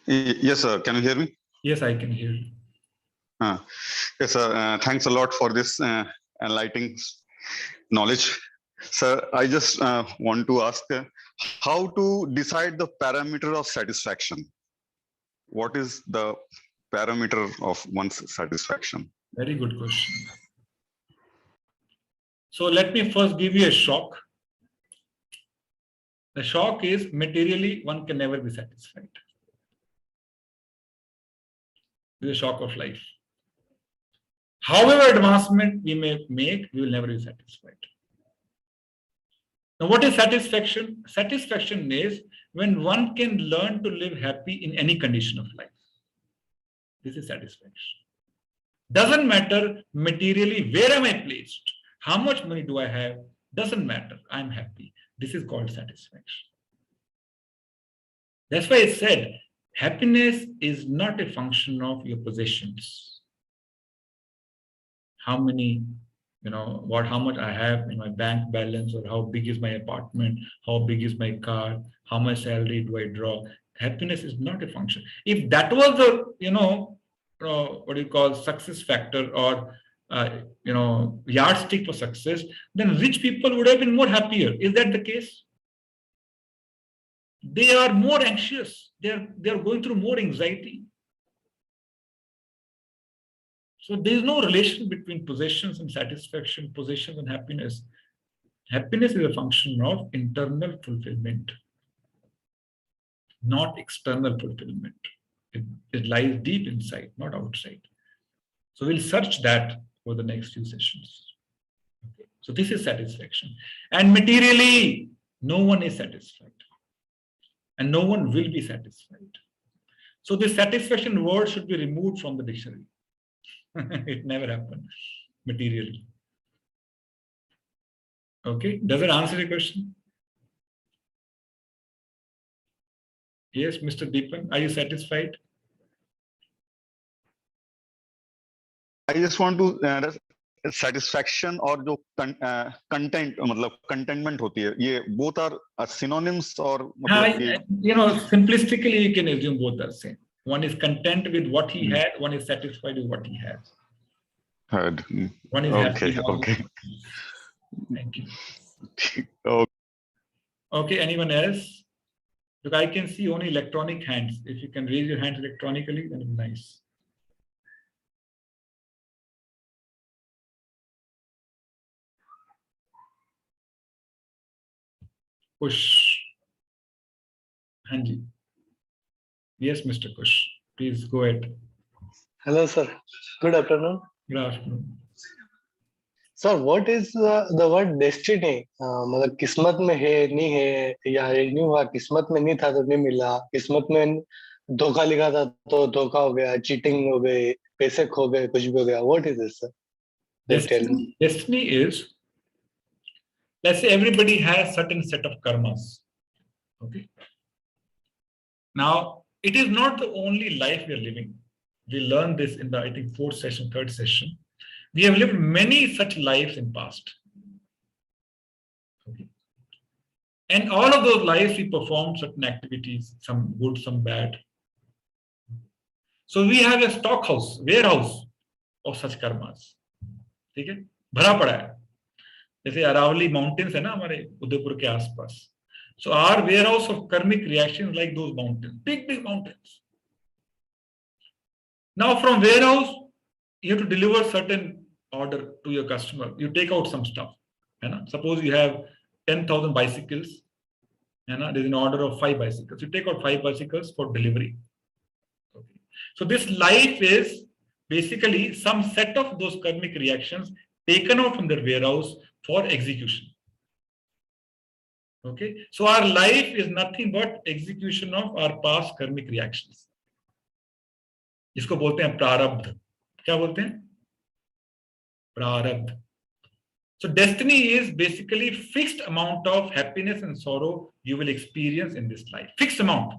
Yes, sir. Can you hear me? Yes, I can hear you. Yes, sir. Thanks a lot for this enlightening knowledge. Sir, I just want to ask how to decide the parameter of satisfaction. What is the parameter of one's satisfaction? Very good question. So let me first give you a shock. The shock is materially one can never be satisfied. This is a shock of life. However advancement we may make, we will never be satisfied. Now, what is satisfaction? Satisfaction is when one can learn to live happy in any condition of life. This is satisfaction. Doesn't matter materially where am I placed, how much money do I have, doesn't matter. I'm happy. This is called satisfaction. That's why I said happiness is not a function of your possessions. How many, how much I have in my bank balance, or how big is my apartment, how big is my car, how much salary do I draw. Happiness is not a function. If that was the, success factor or, yardstick for success, then rich people would have been more happier. Is that the case? They are more anxious. They are going through more anxiety. So there is no relation between possessions and satisfaction, possessions and happiness. Happiness is a function of internal fulfillment, not external fulfillment. It lies deep inside, not outside. So we'll search that for the next few sessions. Okay. So this is satisfaction. And materially, no one is satisfied. And no one will be satisfied. So the satisfaction word should be removed from the dictionary. It never happened materially. Okay, does it answer your question? Yes, Mr. Deepan, are you satisfied? I just want to satisfaction और जो content मतलब contentment होती है, ये both are synonyms or simplistically you can assume both are same. One is content with what he had, one is satisfied with what he has. Heard. One is okay, happy. Okay. Thank you. Okay. Okay, anyone else? Look, I can see only electronic hands. If you can raise your hands electronically, then it's nice. Kush. Hanji. Yes, Mr. Kush. Please go ahead. Hello, sir. Good afternoon. Good afternoon. Sir, what is the word destiny? मतलब किस्मत में है नहीं है या नहीं हुआ, किस्मत में नहीं था तो नहीं मिला, किस्मत में धोखा लिखा था तो धोखा हो गया, चीटिंग हो गई, पैसे खो गए, कुछ भी हो गया. What is this, sir? Destiny is, let's say everybody has certain set of karmas. Okay. Now, it is not the only life we are living. We learned this in the, I think, fourth session, third session. We have lived many such lives in past. Okay. And all of those lives, we performed certain activities, some good, some bad. So we have a stockhouse, warehouse of such karmas. ठीक है, भरा पड़ा है. जैसे Aravalli mountains है ना हमारे उदयपुर के आसपास. So our warehouse of karmic reactions like those mountains, big mountains. Now from warehouse, you have to deliver certain order to your customer. You take out some stuff. Suppose you have 10,000 bicycles, and there's an order of 5 bicycles. You take out 5 bicycles for delivery. Okay. So this life is basically some set of those karmic reactions taken out from their warehouse for execution. Okay, so our life is nothing but execution of our past karmic reactions. इसको बोलते हैं प्रारब्ध. क्या बोलते हैं? प्रारब्ध. So destiny is basically fixed amount of happiness and sorrow you will experience in this life. Fixed amount.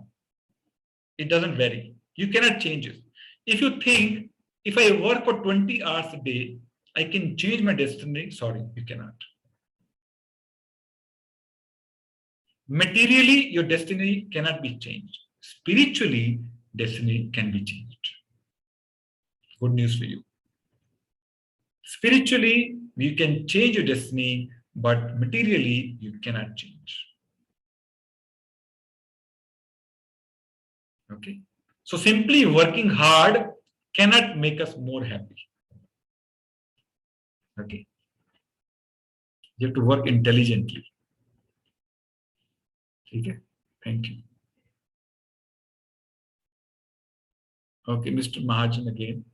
It doesn't vary. You cannot change it. If you think, if I work for 20 hours a day, I can change my destiny. Sorry, you cannot. Materially, your destiny cannot be changed. Spiritually, destiny can be changed. Good news for you. Spiritually, you can change your destiny, but materially, you cannot change. Okay? So simply working hard cannot make us more happy. Okay? You have to work intelligently. Okay? Thank you. Okay, Mr. Mahajan again.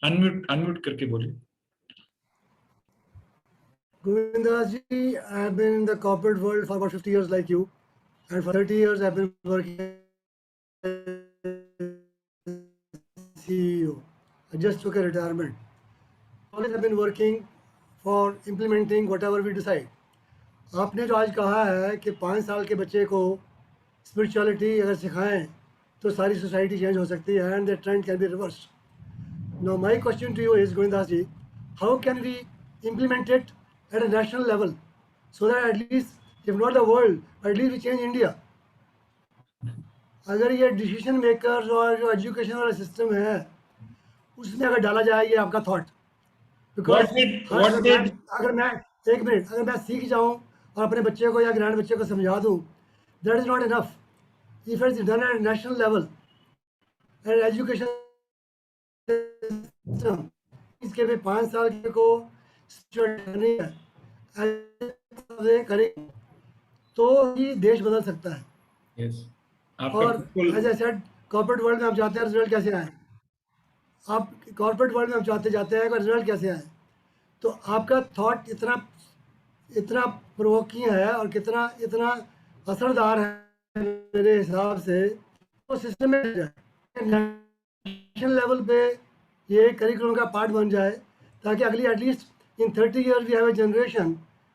Unmute करके बोलिए. Govindaji, I have been in the corporate world for about 50 years like you, and for 30 years I have been working as CEO. I just took a retirement. Always have been working for implementing whatever we decide. आपने जो आज कहा है कि 5 साल के बच्चे को स्पिरिचुअलिटी अगर सिखाएं तो सारी सोसाइटी चेंज हो सकती है, and the trend can be reversed. Now my question to you is, Govindas ji, how can we implement it at a national level so that at least, if not the world, at least we change India? अगर ये decision makers और जो education वाला system है उसमें अगर डाला जाए ये आपका थॉट, बिकॉज अगर मैं एक मिनट अगर मैं सीख जाऊं और अपने बच्चे को या ग्रैंड बच्चे को समझा दूं, that is not enough. If it's done at national level, and education system इसके भी 5 साल के को नहीं है करें तो ही देश बदल सकता है. Yes. और as I said corporate world में हम चाहते हैं रिजल्ट कैसे आए. आप कॉर्पोरेट वर्ल्ड में हम चाहते जाते हैं कि रिजल्ट कैसे आए. तो आपका थॉट इतना प्रोवोकिंग है और इतना असरदार है मेरे हिसाब से, तो सिस्टम में नेशनल लेवल पे ये करिकुलम का पार्ट बन जाए, ताकि अगली at least in 30 years we have a generation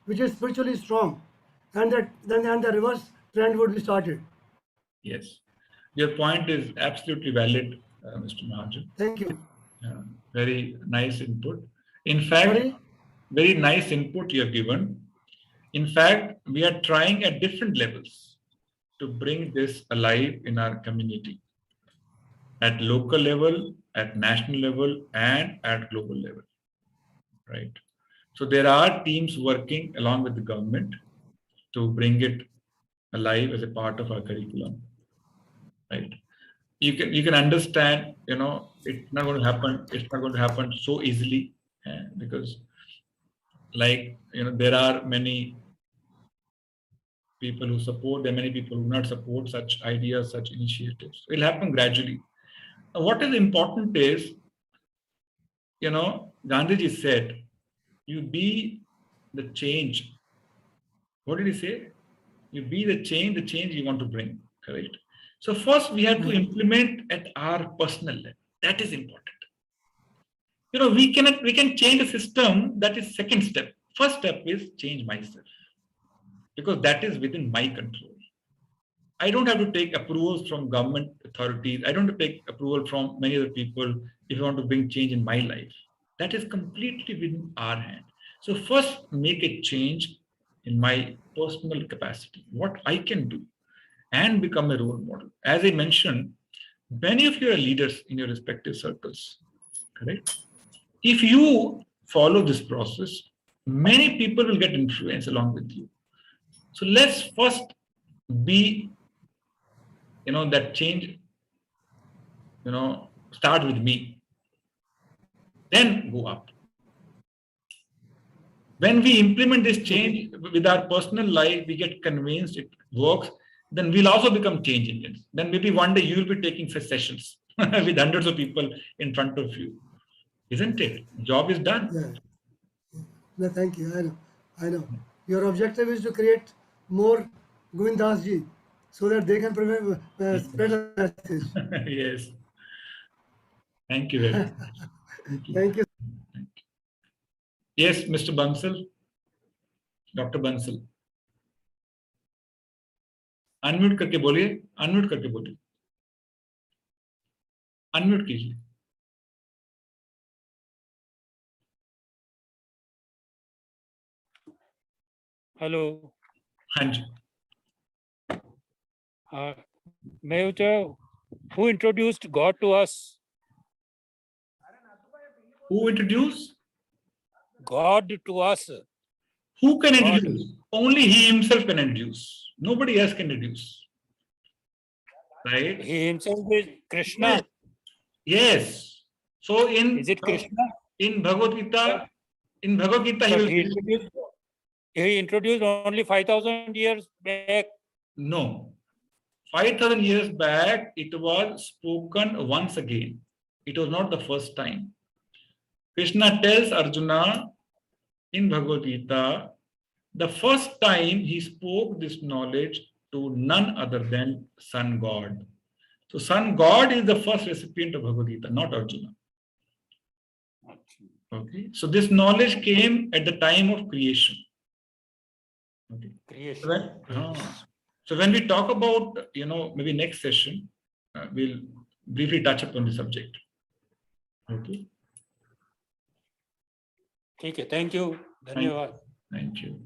which is spiritually strong and the reverse trend would be started. Yes, your point is absolutely valid, Mr. Mahajan. Thank you. Very nice input. In fact, very nice input you have given. In fact, we are trying at different levels to bring this alive in our community, at local level, at national level, and at global level, right? So there are teams working along with the government to bring it alive as a part of our curriculum, right? You can understand, it's not going to happen. It's not going to happen so easily, because, like, there are many people who support. There are many people who do not support such ideas, such initiatives. It will happen gradually. What is important is, Gandhiji said, you be the change. What did he say? You be the change you want to bring, correct? So first we have to implement at our personal level. That is important. We can change the system. That is second step. First step is change myself, because that is within my control. I don't have to take approvals from government authorities. I don't have to take approval from many other people if I want to bring change in my life. That is completely within our hand. So first make a change in my personal capacity, what I can do, and become a role model. As I mentioned, many of you are leaders in your respective circles, correct? If you follow this process, many people will get influence along with you. So let's first be, that change, start with me, then go up. When we implement this change with our personal life, we get convinced it works, then we'll also become change agents. Then maybe one day you will be taking such sessions with hundreds of people in front of you. Isn't it? Job is done. Yeah. No, thank you. I know. Your objective is to create more Govind Das ji, so that they can spread the message. Yes. Thank you very much. Thank you. Yes, Mr. Bansal. Dr. Bansal. Unmute करके बोलिए. Unmute करके बोलिए. Unmute कीजिए. Hello. हाँ जी. Who introduced God to us? Who introduced God to us? Who can introduce? Only he himself can introduce. Nobody else can introduce. Right? He himself is Krishna. Yes. So is it Krishna? In Bhagavad Gita, he introduced only 5,000 years back. No. 5,000 years back, it was spoken once again. It was not the first time. Krishna tells Arjuna in Bhagavad Gita, the first time he spoke this knowledge to none other than Sun God. So Sun God is the first recipient of Bhagavad Gita, not Arjuna. Okay. So this knowledge came at the time of creation. Okay. Creation. So when we talk about, maybe next session, we'll briefly touch upon the subject. Okay. Okay. Thank you. Dhanyavad. Thank you.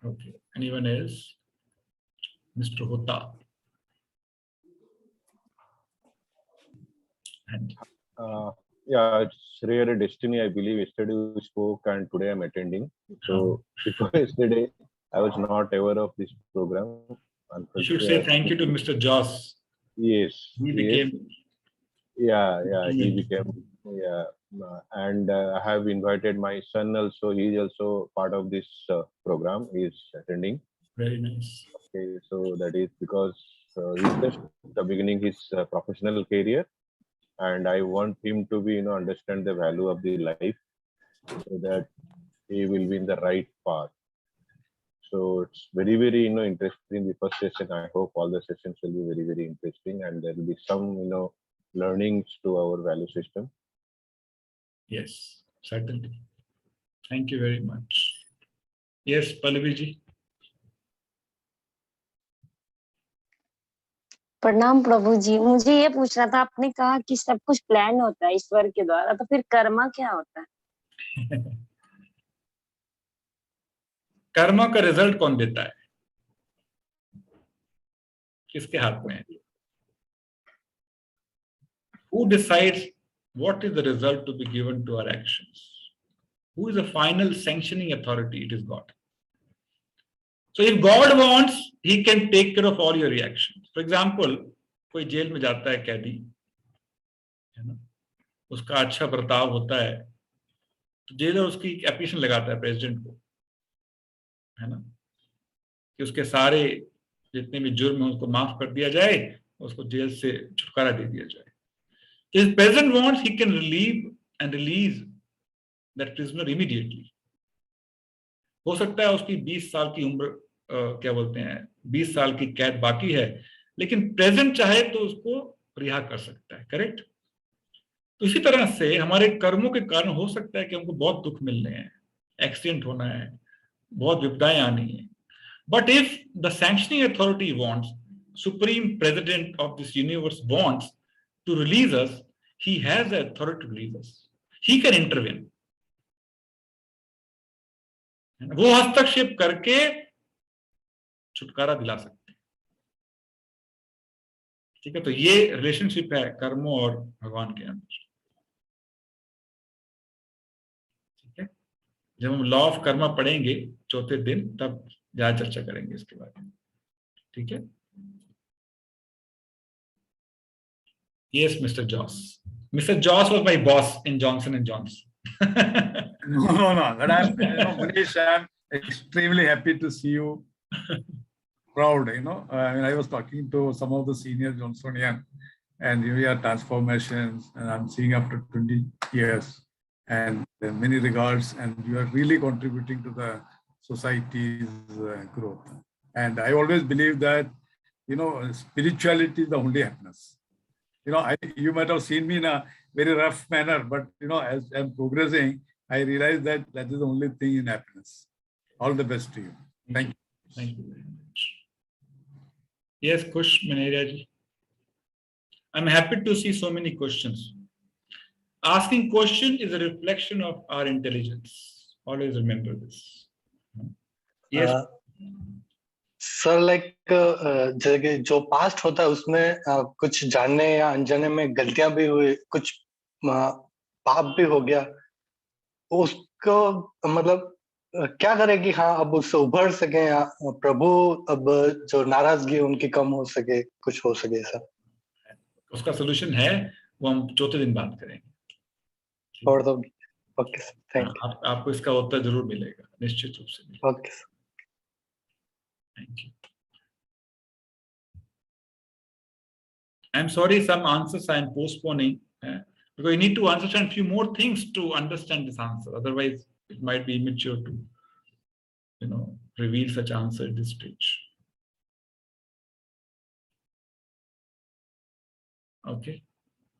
Okay. Anyone else? Mr. Hota. Yeah, it's really destiny. I believe yesterday we spoke and today I'm attending. So before yesterday, I was not aware of this program. You should say thank you to Mr. Joss. Yes. He became. He became. And I have invited my son also. He is also part of this program. He is attending. Very nice. Okay, so that is because he's just beginning his professional career, and I want him to be, understand the value of the life, so that he will be in the right path. So it's very, very, interesting. The first session. I hope all the sessions will be very, very interesting, and there will be some, learnings to our value system. Yes, certainly. Thank you very much. Yes, Pallavi ji. प्रणाम प्रभु जी, मुझे ये पूछना था, आपने कहा कि सब कुछ प्लान होता है ईश्वर के द्वारा, तो फिर कर्मा क्या होता है? कर्मा का रिजल्ट कौन देता है? किसके हाथ में है? Who decides what is the result to be given to our actions? Who is the final sanctioning authority? It is God. So if God wants, He can take care of all your reactions. For example, कोई jail में जाता है कैदी, है ना, उसका अच्छा बर्ताव होता है, तो जेलर उसकी एप्लीकेशन लगाता है प्रेसिडेंट को, है ना, कि उसके सारे जितने भी जुर्म हैं उसको माफ कर दिया जाए, उसको जेल से छुटकारा दे दिया जाए. If president wants, he can relieve and release that prisoner immediately. हो सकता है उसकी 20 साल की उम्र क्या बोलते हैं 20 साल की कैद बाकी है, लेकिन प्रेजेंट चाहे तो उसको रिहा कर सकता है. करेक्ट? तो इसी तरह से हमारे कर्मों के कारण हो सकता है कि हमको बहुत दुख मिलने हैं, एक्सीडेंट होना है, बहुत विपदाएं आनी है. But if the sanctioning authority wants, supreme president of this universe wants to release us, he has the authority to release us. He can intervene. वो हस्तक्षेप करके छुटकारा दिला सकते हैं. ठीक है, तो ये रिलेशनशिप है कर्मों और भगवान के अंदर. ठीक है, जब हम लॉ ऑफ कर्मा पढ़ेंगे चौथे दिन, तब ज्यादा चर्चा करेंगे इसके बारे में. ठीक है. Yes, Mr. Joss. Mr. Joss was my boss in Johnson & Johnson. No. But I'm, Manish, I'm extremely happy to see you proud. I mean, I was talking to some of the senior Johnsonian, and we are transformations, and I'm seeing after 20 years, and many regards, and you are really contributing to the society's growth. And I always believe that, spirituality is the only happiness. You might have seen me in a very rough manner, but as I'm progressing, I realize that is the only thing in happiness. All the best to you. Thank you. Thank you very much. Yes, Kush Maneria ji. I'm happy to see so many questions. Asking question is a reflection of our intelligence. Always remember this. Yes. Sir like जो past होता है उसमें कुछ जानने या अनजाने में गलतियां भी हुई, कुछ पाप भी हो गया, उसको मतलब क्या करें कि हाँ अब उससे उभर सके, या प्रभु अब जो नाराजगी उनकी कम हो सके, कुछ हो सके. सर उसका सोल्यूशन है, वो हम चौथे दिन बात करेंगे. और तो ओके सर, थैंक यू. आपको इसका उत्तर जरूर मिलेगा, निश्चित रूप से मिलेगा. Okay sir. Thank you. I'm sorry, some answers I am postponing because you need to understand a few more things to understand this answer. Otherwise, it might be immature to, reveal such answer at this stage. Okay.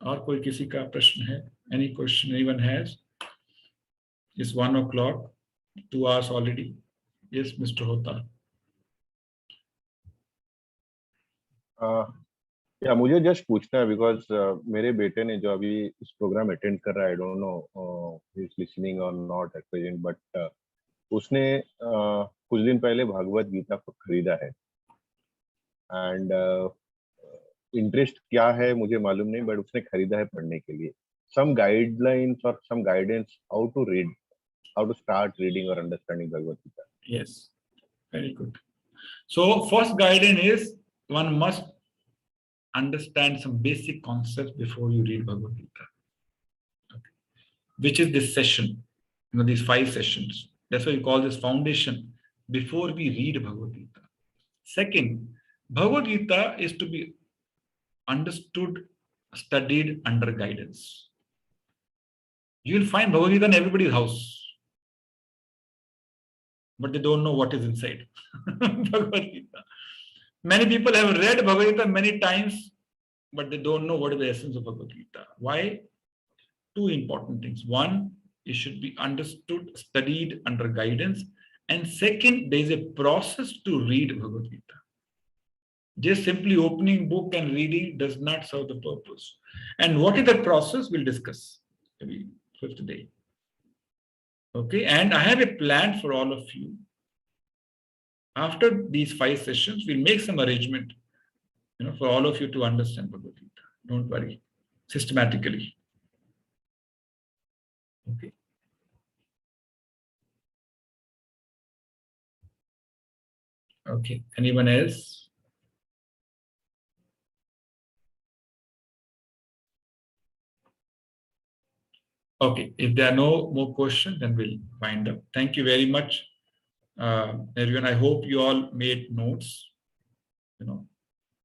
और कोई किसी का प्रश्न है? Any question anyone has? It's 1 o'clock, 2 hours already. Yes, Mr. Hota. या मुझे just पूछना है, बिकॉज मेरे बेटे ने जो अभी इस प्रोग्राम अटेंड कर रहा है, I don't know he is listening और नॉट एट प्रेजेंट, बट उसने कुछ दिन पहले भागवत गीता को खरीदा है, एंड इंटरेस्ट क्या है मुझे मालूम नहीं, बट उसने खरीदा है पढ़ने के लिए. सम गाइडलाइंस और some guidance how to start reading और understanding Bhagavad Gita. Yes, very good. So first guidance is one must understand some basic concepts before you read Bhagavad Gita. Okay. Which is this session, these 5 sessions. That's why we call this foundation before we read Bhagavad Gita. Second, Bhagavad Gita is to be understood, studied under guidance. You will find Bhagavad Gita in everybody's house, but they don't know what is inside Bhagavad Gita. Many people have read Bhagavad Gita many times, but they don't know what is the essence of Bhagavad Gita. Why? 2 important things. One, it should be understood, studied under guidance. And second, there is a process to read Bhagavad Gita. Just simply opening book and reading does not serve the purpose. And what is that process? We'll discuss maybe 5th day. Okay, and I have a plan for all of you. After these 5 sessions, we'll make some arrangement, for all of you to understand Bhagavad Gita. Don't worry, systematically. Okay. Okay, anyone else? Okay, if there are no more questions, then we'll wind up. Thank you very much, everyone. I hope you all made notes,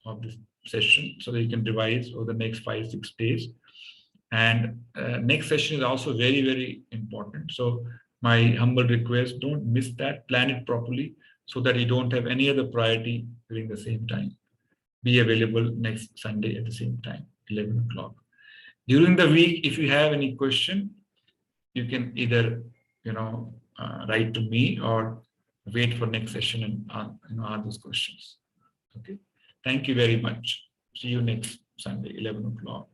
of this session so that you can revise over the next 5-6 days. And next session is also very, very important. So my humble request, don't miss that. Plan it properly so that you don't have any other priority during the same time. Be available next Sunday at the same time, 11 o'clock. During the week, if you have any question, you can either, write to me or wait for next session and ask those questions. Okay. Thank you very much. See you next Sunday, 11 o'clock.